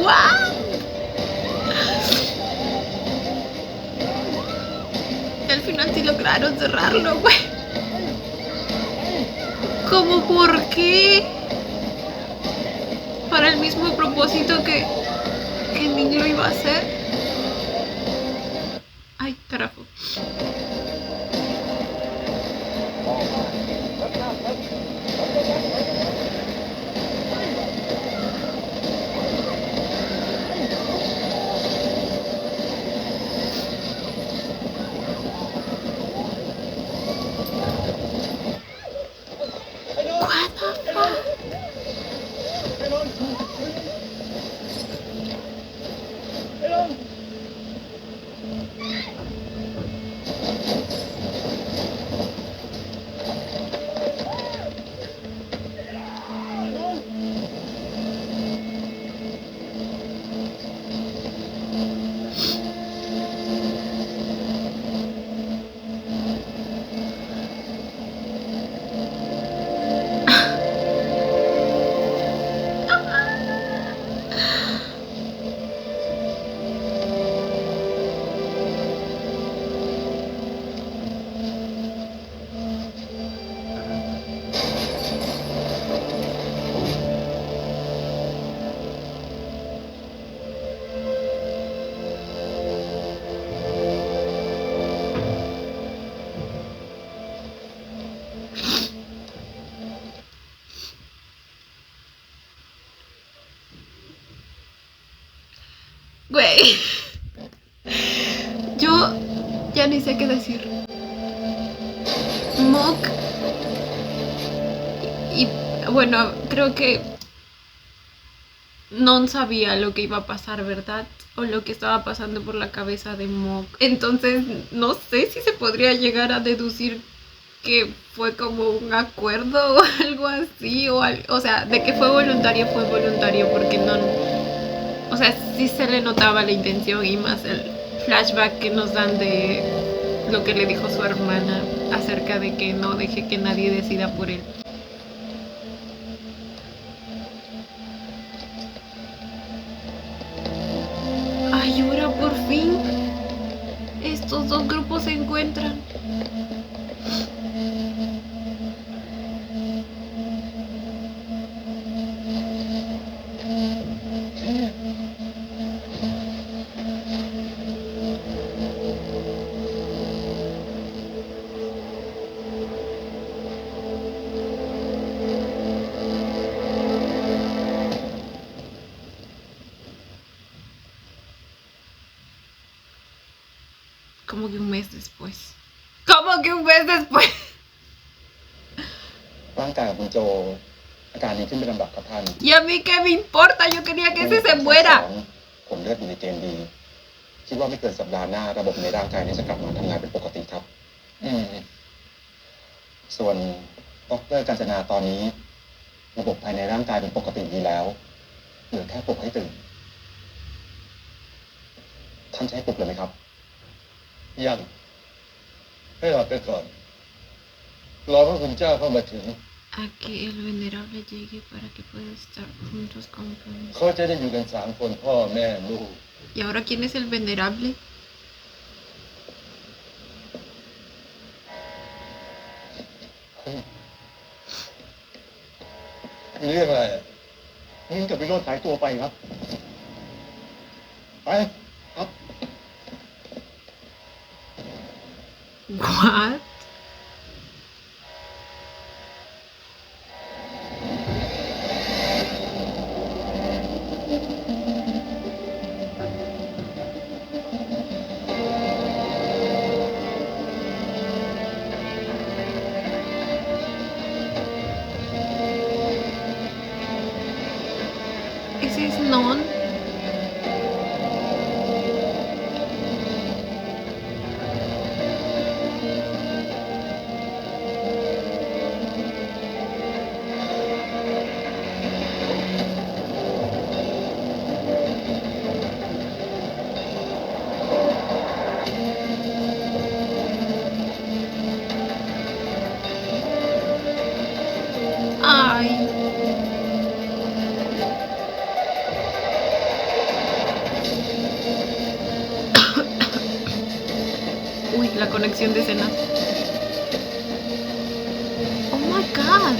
¡Wow! Y al final sí lograron cerrarlo, güey. ¿Cómo por qué? Para el mismo propósito que Nick lo iba a hacer. Ay, carajo. What the fuck? Güey. Yo ya ni sé qué decir. Mock. Y bueno, creo que no sabía lo que iba a pasar, ¿verdad? O lo que estaba pasando por la cabeza de Mock. Entonces, no sé si se podría llegar a deducir que fue como un acuerdo o algo así. O sea, de que fue voluntario, porque no... O sea, sí se le notaba la intención y más el flashback que nos dan de lo que le dijo su hermana acerca de que no deje que nadie decida por él. Ay, ahora por fin estos dos grupos se encuentran. Como que un mes después. ¿Cómo que un mes después?
ร่างกายของคุณโจอาการดีขึ้นเป็นลำดับครับท่าน
Y a mí qué me importa, yo quería que ese se muera.
ผลเลือดอยู่ในเกณฑ์ดีคิดว่าไม่เกินสัปดาห์หน้าระบบในร่างกายนี้จะกลับมาทำงานเป็นปกติครับส่วนดร.กาญจนาตอนนี้ระบบภายในร่างกายเป็นปกติดีแล้วเหลือแค่ปลุกให้ตื่นท่านจะให้ปลุกเลยไหมครับ
ยังให้หลับไปก่อนรอพระคุณเจ้าเข้ามาถึง
A que el venerable llegue para que puedan estar juntos como promesa.
เขาจะได้อยู่กัน3 คนพ่อแม่ลูก
¿Y ahora quién es el venerable?
มีเรื่องอะไรมิ้นกับวิโรจน์หายตัวไปครับ ไปครับ
What? Ese es Non. Ay. Uy, la conexión de escenas. Oh my god.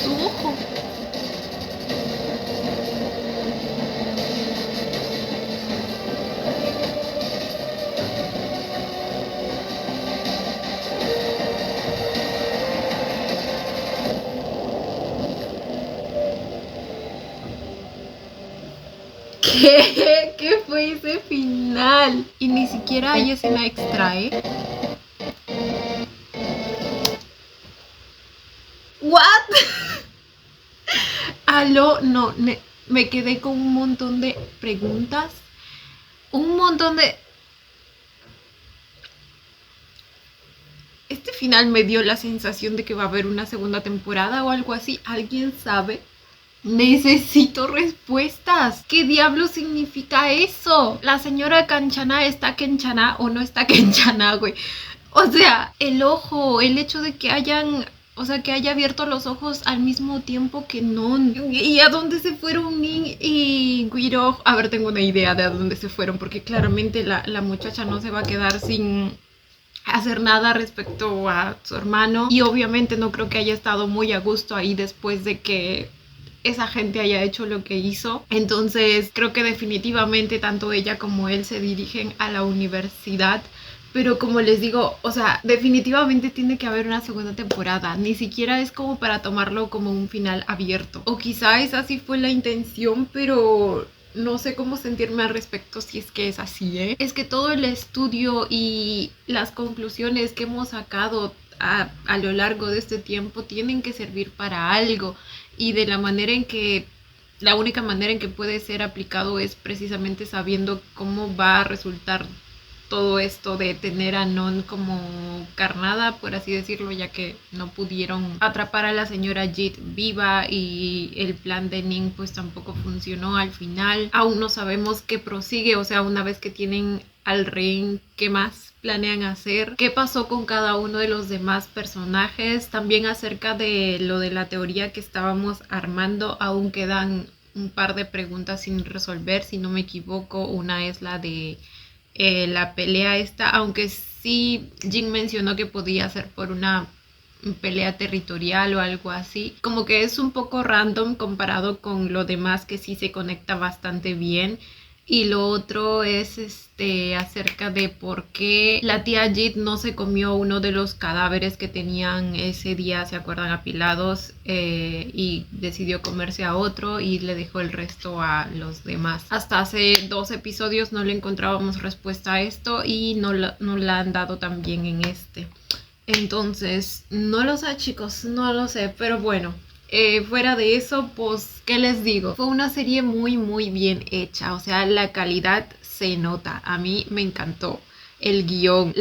Su ojo. ¿Qué? ¿Qué fue ese final? Y ni siquiera hay escena extra, ¿eh? ¿What? Aló, no, me quedé con un montón de preguntas. Un montón de... Este final me dio la sensación de que va a haber una segunda temporada o algo así. ¿Alguien sabe? Necesito respuestas. ¿Qué diablo significa eso? ¿La señora Kanchana está Kenchana o no está Kenchana, güey? O sea, el ojo, el hecho de que hayan... O sea, que haya abierto los ojos al mismo tiempo que Non. ¿Y a dónde se fueron Ning y Guiro? A ver, tengo una idea de a dónde se fueron, porque claramente la muchacha no se va a quedar sin hacer nada respecto a su hermano. Y obviamente no creo que haya estado muy a gusto ahí después de que esa gente haya hecho lo que hizo. Entonces creo que definitivamente tanto ella como él se dirigen a la universidad. Pero como les digo, o sea, definitivamente tiene que haber una segunda temporada. Ni siquiera es como para tomarlo como un final abierto. O quizá esa sí fue la intención, pero no sé cómo sentirme al respecto si es que es así, ¿eh? Es que todo el estudio y las conclusiones que hemos sacado a lo largo de este tiempo tienen que servir para algo. Y de la manera en que... La única manera en que puede ser aplicado es precisamente sabiendo cómo va a resultar todo esto de tener a Non como carnada, por así decirlo, ya que no pudieron atrapar a la señora Jit viva y el plan de Ning pues tampoco funcionó al final. Aún no sabemos qué prosigue, o sea, una vez que tienen al rey, ¿qué más planean hacer? ¿Qué pasó con cada uno de los demás personajes? También acerca de lo de la teoría que estábamos armando, aún quedan un par de preguntas sin resolver, si no me equivoco. Una es la de la pelea esta, aunque sí Jin mencionó que podía ser por una pelea territorial o algo así. Como que es un poco random comparado con lo demás que sí se conecta bastante bien. Y lo otro es acerca de por qué la tía Jit no se comió uno de los cadáveres que tenían ese día, ¿se acuerdan? Apilados, y decidió comerse a otro y le dejó el resto a los demás. Hasta hace 2 episodios no le encontrábamos respuesta a esto y no la han dado también en este. Entonces, no lo sé, chicos, no lo sé, pero bueno. Fuera de eso, pues, ¿qué les digo? Fue una serie muy, muy bien hecha. O sea, la calidad se nota. A mí me encantó el guión.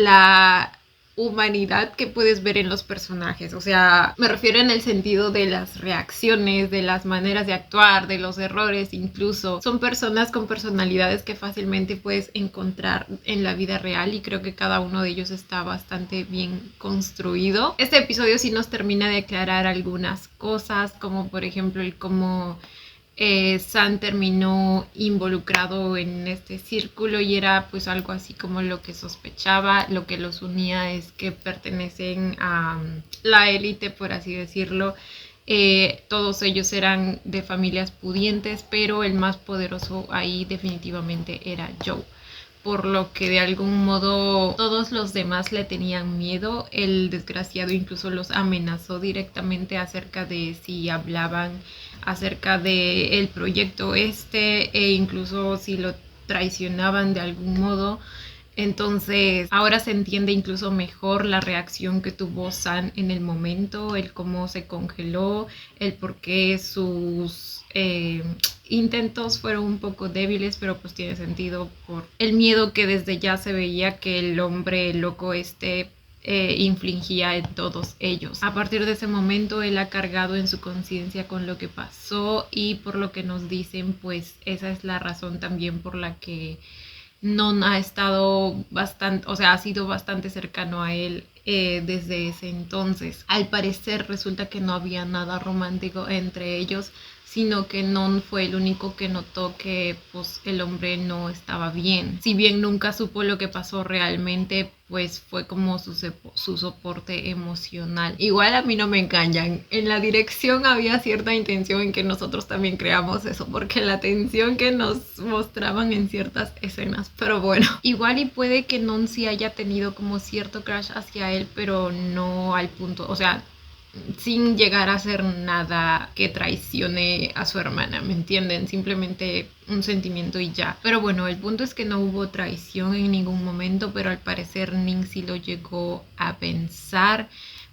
humanidad que puedes ver en los personajes. O sea, me refiero en el sentido de las reacciones, de las maneras de actuar, de los errores incluso. Son personas con personalidades que fácilmente puedes encontrar en la vida real y creo que cada uno de ellos está bastante bien construido. Este episodio sí nos termina de aclarar algunas cosas, como por ejemplo el cómo San terminó involucrado en este círculo y era pues algo así como lo que sospechaba. Lo que los unía es que pertenecen a la élite, por así decirlo. Todos ellos eran de familias pudientes, pero el más poderoso ahí definitivamente era Joe, por lo que de algún modo todos los demás le tenían miedo. El desgraciado incluso los amenazó directamente acerca de si hablaban acerca del proyecto e incluso si lo traicionaban de algún modo. Entonces ahora se entiende incluso mejor la reacción que tuvo San en el momento, el cómo se congeló, el por qué sus intentos fueron un poco débiles, pero pues tiene sentido por el miedo que desde ya se veía que el hombre loco infligía en todos ellos. A partir de ese momento él ha cargado en su conciencia con lo que pasó y por lo que nos dicen pues esa es la razón también por la que Non ha estado bastante, o sea, ha sido bastante cercano a él desde ese entonces. Al parecer resulta que no había nada romántico entre ellos, sino que Non fue el único que notó que pues el hombre no estaba bien. Si bien nunca supo lo que pasó realmente, pues fue como su soporte emocional. Igual a mí no me engañan, en la dirección había cierta intención en que nosotros también creamos eso, porque la tensión que nos mostraban en ciertas escenas, pero bueno, igual y puede que Non sí haya tenido como cierto crush hacia él, pero no al punto, o sea, sin llegar a hacer nada que traicione a su hermana, ¿me entienden? Simplemente un sentimiento y ya. Pero bueno, el punto es que no hubo traición en ningún momento, pero al parecer Ning sí lo llegó a pensar,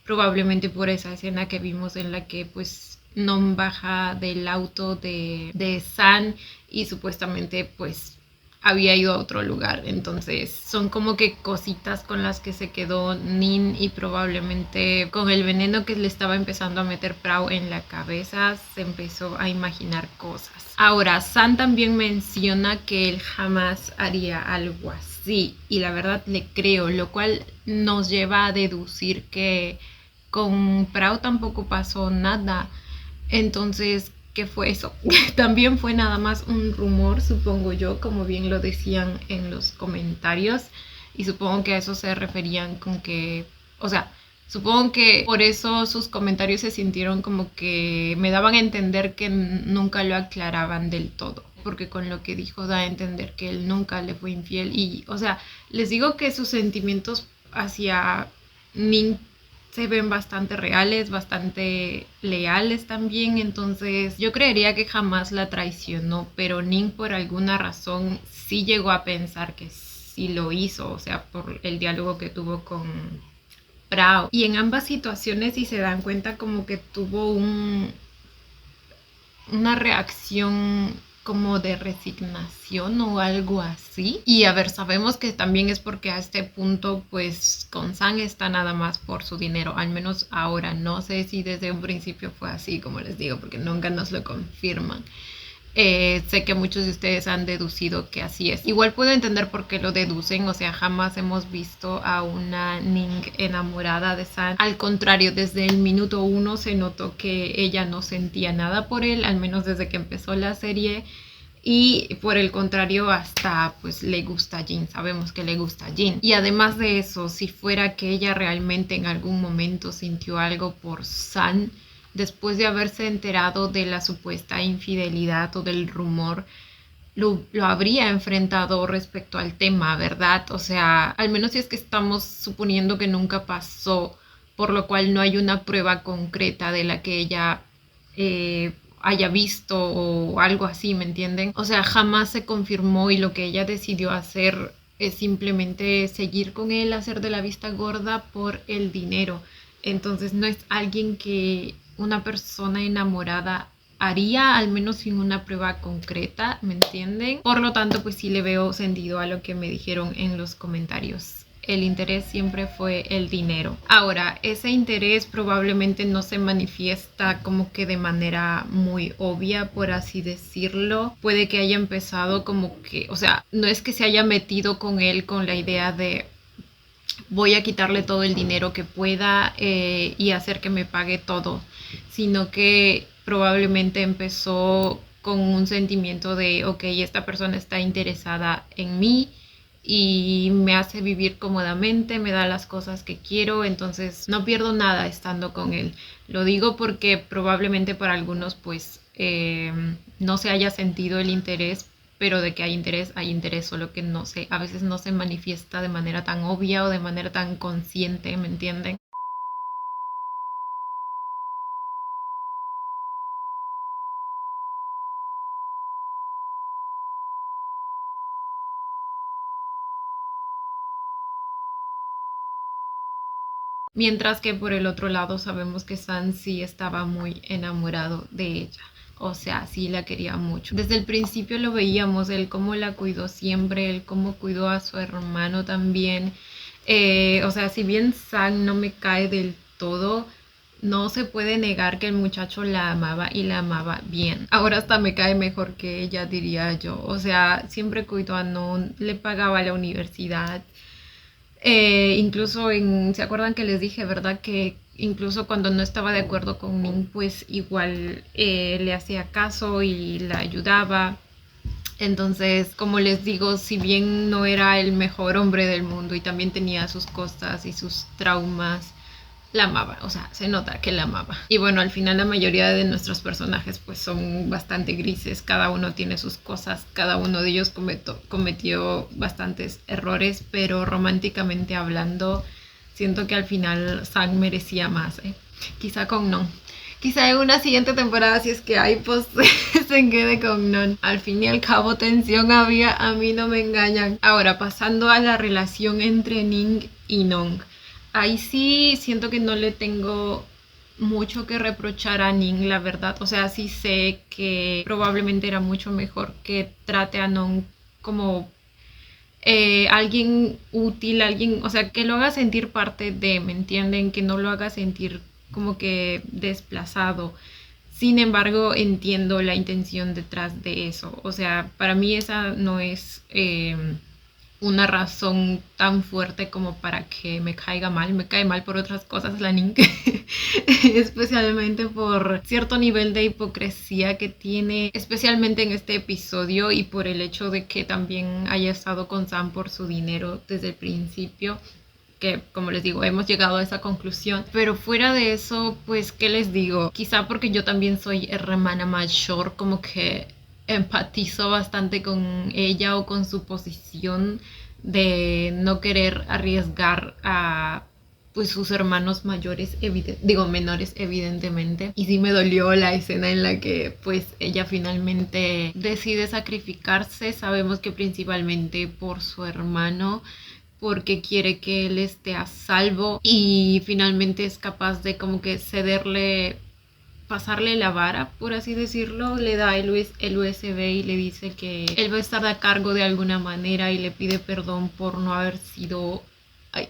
probablemente por esa escena que vimos en la que pues Non baja del auto de San y supuestamente pues había ido a otro lugar. Entonces son como que cositas con las que se quedó Nin y probablemente con el veneno que le estaba empezando a meter Prao en la cabeza se empezó a imaginar cosas. Ahora San también menciona que él jamás haría algo así y la verdad le creo, lo cual nos lleva a deducir que con Prao tampoco pasó nada. Entonces, ¿qué fue eso? También fue nada más un rumor, supongo yo, como bien lo decían en los comentarios. Y supongo que a eso se referían con que, o sea, supongo que por eso sus comentarios se sintieron como que me daban a entender que nunca lo aclaraban del todo. Porque con lo que dijo da a entender que él nunca le fue infiel. Y, o sea, les digo que sus sentimientos hacia Ning se ven bastante reales, bastante leales también, entonces yo creería que jamás la traicionó, pero Ning por alguna razón sí llegó a pensar que sí lo hizo, o sea, por el diálogo que tuvo con Prao. Y en ambas situaciones, si se dan cuenta, como que tuvo una reacción como de resignación o algo así. Y a ver, sabemos que también es porque a este punto pues con San está nada más por su dinero, al menos ahora. No sé si desde un principio fue así, como les digo, porque nunca nos lo confirman. Sé que muchos de ustedes han deducido que así es. Igual puedo entender por qué lo deducen, o sea, jamás hemos visto a una Ning enamorada de San. Al contrario, desde el minuto 1 se notó que ella no sentía nada por él, al menos desde que empezó la serie. Y por el contrario, hasta pues le gusta a Jin, sabemos que le gusta a Jin. Y además de eso, si fuera que ella realmente en algún momento sintió algo por San, después de haberse enterado de la supuesta infidelidad o del rumor, lo habría enfrentado respecto al tema, ¿verdad? O sea, al menos si es que estamos suponiendo que nunca pasó, por lo cual no hay una prueba concreta de la que ella haya visto o algo así, ¿me entienden? O sea, jamás se confirmó y lo que ella decidió hacer es simplemente seguir con él, hacer de la vista gorda por el dinero. Entonces no es alguien que una persona enamorada haría, al menos sin una prueba concreta, ¿me entienden? Por lo tanto, pues sí le veo sentido a lo que me dijeron en los comentarios. el interés siempre fue el dinero. Ahora, ese interés probablemente no se manifiesta como que de manera muy obvia, por así decirlo. Puede que haya empezado como que, o sea, no es que se haya metido con él con la idea de voy a quitarle todo el dinero que pueda y hacer que me pague todo, sino que probablemente empezó con un sentimiento de, ok, esta persona está interesada en mí y me hace vivir cómodamente, me da las cosas que quiero, entonces no pierdo nada estando con él. Lo digo porque probablemente para algunos pues no se haya sentido el interés, pero de que hay interés, solo que no sé, a veces no se manifiesta de manera tan obvia o de manera tan consciente, ¿me entienden? Mientras que por el otro lado sabemos que San sí estaba muy enamorado de ella. O sea, sí la quería mucho. Desde el principio lo veíamos, él cómo la cuidó siempre, él cómo cuidó a su hermano también. O sea, si bien San no me cae del todo, no se puede negar que el muchacho la amaba y la amaba bien. Ahora hasta me cae mejor que ella, diría yo. O sea, siempre cuidó a Non, le pagaba la universidad. Incluso ¿se acuerdan que les dije, verdad? Que incluso cuando no estaba de acuerdo con Ning, pues igual le hacía caso y la ayudaba. Entonces, como les digo, si bien no era el mejor hombre del mundo y también tenía sus cosas y sus traumas, la amaba, o sea, se nota que la amaba. Y bueno, al final la mayoría de nuestros personajes pues son bastante grises, cada uno tiene sus cosas, cada uno de ellos cometió bastantes errores, pero románticamente hablando, siento que al final Sang merecía más, quizá con Non. Quizá en una siguiente temporada, si es que hay, pues se quede con Non. Al fin y al cabo, tensión había, a mí no me engañan. Ahora, pasando a la relación entre Ning y Nong. Ahí sí siento que no le tengo mucho que reprochar a Ning, la verdad. O sea, sí sé que probablemente era mucho mejor que trate a Nong como alguien útil, alguien, o sea, que lo haga sentir parte de, ¿me entienden? Que no lo haga sentir como que desplazado. Sin embargo, entiendo la intención detrás de eso. O sea, para mí esa no es una razón tan fuerte como para que me caiga mal. Me cae mal por otras cosas la Ning, especialmente por cierto nivel de hipocresía que tiene, especialmente en este episodio, y por el hecho de que también haya estado con Sam por su dinero desde el principio, que como les digo, hemos llegado a esa conclusión. Pero fuera de eso, pues, ¿qué les digo? Quizá porque yo también soy hermana mayor, como que empatizo bastante con ella o con su posición de no querer arriesgar a pues sus hermanos mayores, menores evidentemente. Y sí me dolió la escena en la que pues ella finalmente decide sacrificarse. Sabemos que principalmente por su hermano, porque quiere que él esté a salvo, y finalmente es capaz de como que pasarle la vara, por así decirlo. Le da el USB y le dice que él va a estar a cargo de alguna manera y le pide perdón por no haber sido... Ay.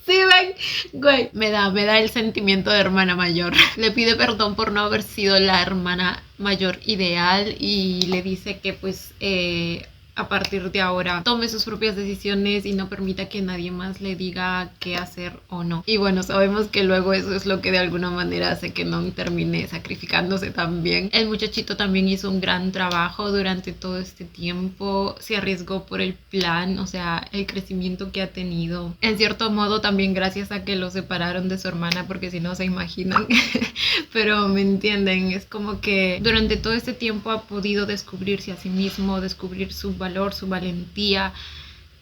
Sí, ven, güey, me da el sentimiento de hermana mayor. Le pide perdón por no haber sido la hermana mayor ideal y le dice que pues a partir de ahora tome sus propias decisiones y no permita que nadie más le diga qué hacer o no. Y bueno, sabemos que luego eso es lo que de alguna manera hace que no termine sacrificándose también. El muchachito también hizo un gran trabajo durante todo este tiempo, se arriesgó por el plan, o sea, el crecimiento que ha tenido. En cierto modo también gracias a que lo separaron de su hermana, porque si no se imaginan. Pero me entienden, es como que durante todo este tiempo ha podido descubrirse a sí mismo, descubrir su valor, su valentía,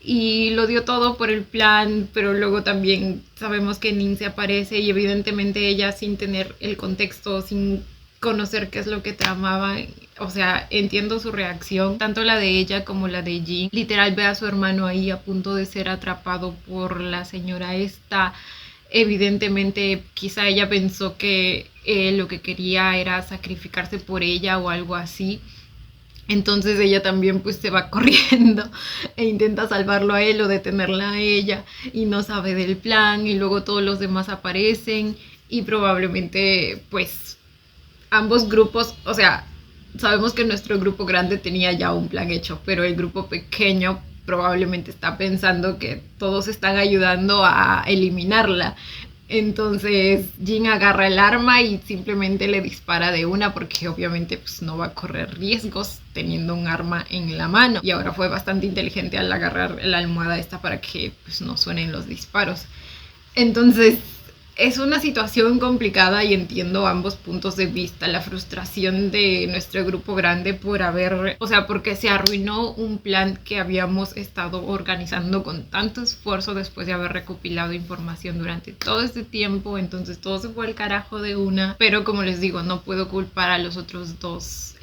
y lo dio todo por el plan. Pero luego también sabemos que Ning se aparece y evidentemente ella, sin tener el contexto, sin conocer qué es lo que tramaba, o sea, entiendo su reacción, tanto la de ella como la de Jin. Literal ve a su hermano ahí a punto de ser atrapado por la señora esta. Evidentemente quizá ella pensó que lo que quería era sacrificarse por ella o algo así. Entonces ella también pues se va corriendo e intenta salvarlo a él o detenerla a ella y no sabe del plan y luego todos los demás aparecen y probablemente pues ambos grupos, o sea, sabemos que nuestro grupo grande tenía ya un plan hecho, pero el grupo pequeño probablemente está pensando que todos están ayudando a eliminarla. Entonces Jin agarra el arma y simplemente le dispara de una porque obviamente pues no va a correr riesgos teniendo un arma en la mano. Y ahora fue bastante inteligente al agarrar la almohada esta para que pues no suenen los disparos. Entonces es una situación complicada y entiendo ambos puntos de vista. La frustración de nuestro grupo grande por haber, o sea, porque se arruinó un plan que habíamos estado organizando con tanto esfuerzo después de haber recopilado información durante todo este tiempo. Entonces todo se fue al carajo de una. Pero como les digo, no puedo culpar a los otros dos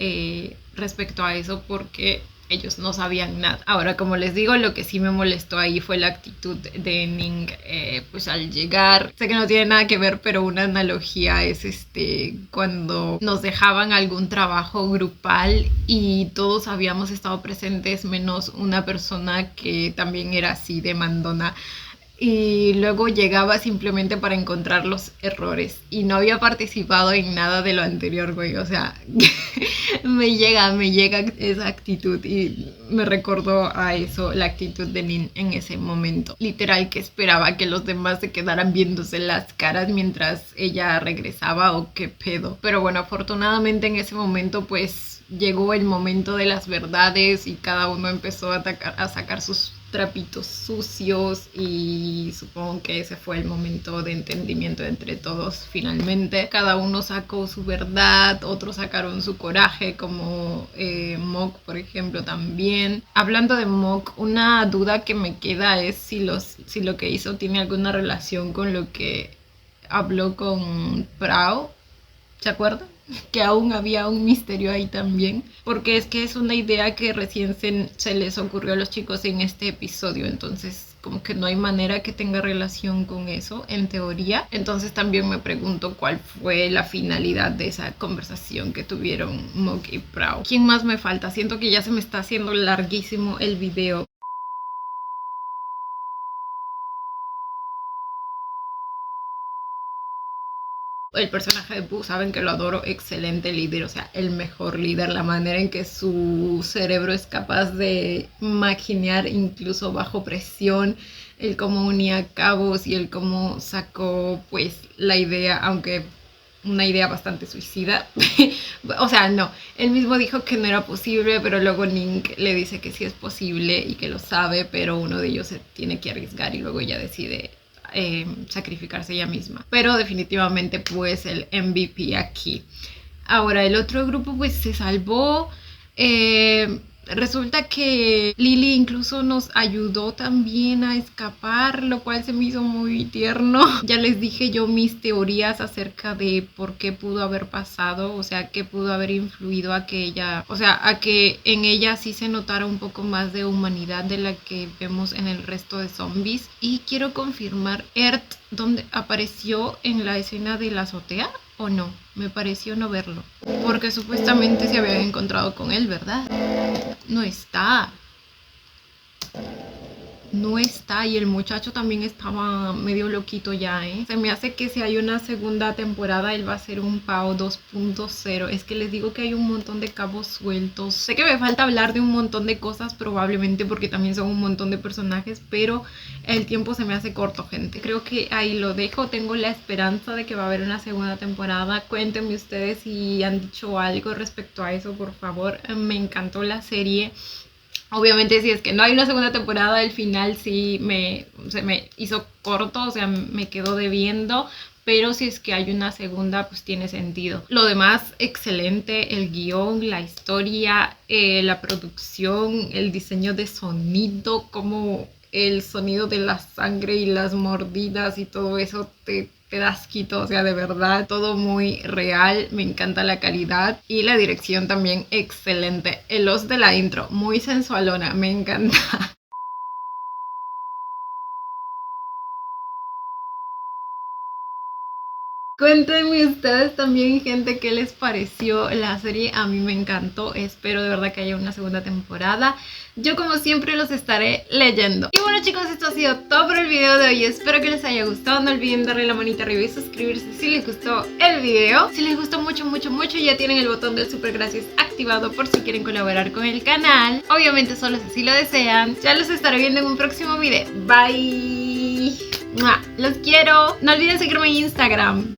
respecto a eso porque ellos no sabían nada. Ahora, como les digo, lo que sí me molestó ahí fue la actitud de Ning, pues al llegar. Sé que no tiene nada que ver, pero una analogía es cuando nos dejaban algún trabajo grupal y todos habíamos estado presentes menos una persona que también era así de mandona. Y luego llegaba simplemente para encontrar los errores y no había participado en nada de lo anterior, güey. O sea, me llega esa actitud y me recordó a eso, la actitud de Nin en ese momento. Literal que esperaba que los demás se quedaran viéndose las caras mientras ella regresaba o qué pedo. Pero bueno, afortunadamente en ese momento pues llegó el momento de las verdades y cada uno empezó a sacar sus trapitos sucios y supongo que ese fue el momento de entendimiento entre todos. Finalmente cada uno sacó su verdad, otros sacaron su coraje como Mok por ejemplo también. Hablando de Mok, una duda que me queda es si lo que hizo tiene alguna relación con lo que habló con Prao. ¿Se acuerdan? Que aún había un misterio ahí también, porque es que es una idea que recién se les ocurrió a los chicos en este episodio, entonces como que no hay manera que tenga relación con eso en teoría. Entonces también me pregunto cuál fue la finalidad de esa conversación que tuvieron Mok y Prao. ¿Quién más me falta? Siento que ya se me está haciendo larguísimo el video. El personaje de Boo, saben que lo adoro, excelente líder, o sea, el mejor líder, la manera en que su cerebro es capaz de maquinear incluso bajo presión, el cómo unía cabos y el cómo sacó pues la idea, aunque una idea bastante suicida. O sea, no, él mismo dijo que no era posible, pero luego Ning le dice que sí es posible y que lo sabe, pero uno de ellos se tiene que arriesgar y luego ella decide sacrificarse ella misma. Pero definitivamente pues el MVP aquí. Ahora el otro grupo pues se salvó. Resulta que Lily incluso nos ayudó también a escapar, lo cual se me hizo muy tierno. Ya les dije yo mis teorías acerca de por qué pudo haber pasado, o sea, qué pudo haber influido a que ella, o sea, a que en ella sí se notara un poco más de humanidad de la que vemos en el resto de zombies. Y quiero confirmar, Earth, ¿dónde apareció en la escena de la azotea? ¿O no? Me pareció no verlo. Porque supuestamente se habían encontrado con él, ¿verdad? No está. No está. Y el muchacho también estaba medio loquito ya, ¿eh? Se me hace que si hay una segunda temporada, él va a ser un Pao 2.0. Es que les digo que hay un montón de cabos sueltos. Sé que me falta hablar de un montón de cosas, probablemente porque también son un montón de personajes, pero el tiempo se me hace corto, gente. Creo que ahí lo dejo. Tengo la esperanza de que va a haber una segunda temporada. Cuéntenme ustedes si han dicho algo respecto a eso, por favor. Me encantó la serie. Obviamente si es que no hay una segunda temporada, el final sí se me hizo corto, o sea, me quedó debiendo. Pero si es que hay una segunda, pues tiene sentido. Lo demás, excelente. El guión, la historia, la producción, el diseño de sonido, como el sonido de la sangre y las mordidas y todo eso te da asquito, o sea, de verdad, todo muy real. Me encanta la calidad y la dirección también excelente. El os de la intro, muy sensualona, me encanta. Cuéntenme ustedes también, gente, qué les pareció la serie. A mí me encantó, espero de verdad que haya una segunda temporada. Yo como siempre los estaré leyendo. Y bueno chicos, esto ha sido todo por el video de hoy. Espero que les haya gustado. No olviden darle la manita arriba y suscribirse si les gustó el video. Si les gustó mucho, ya tienen el botón del super gracias activado por si quieren colaborar con el canal. Obviamente solo si así lo desean. Ya los estaré viendo en un próximo video. Bye. Los quiero. No olviden seguirme en Instagram.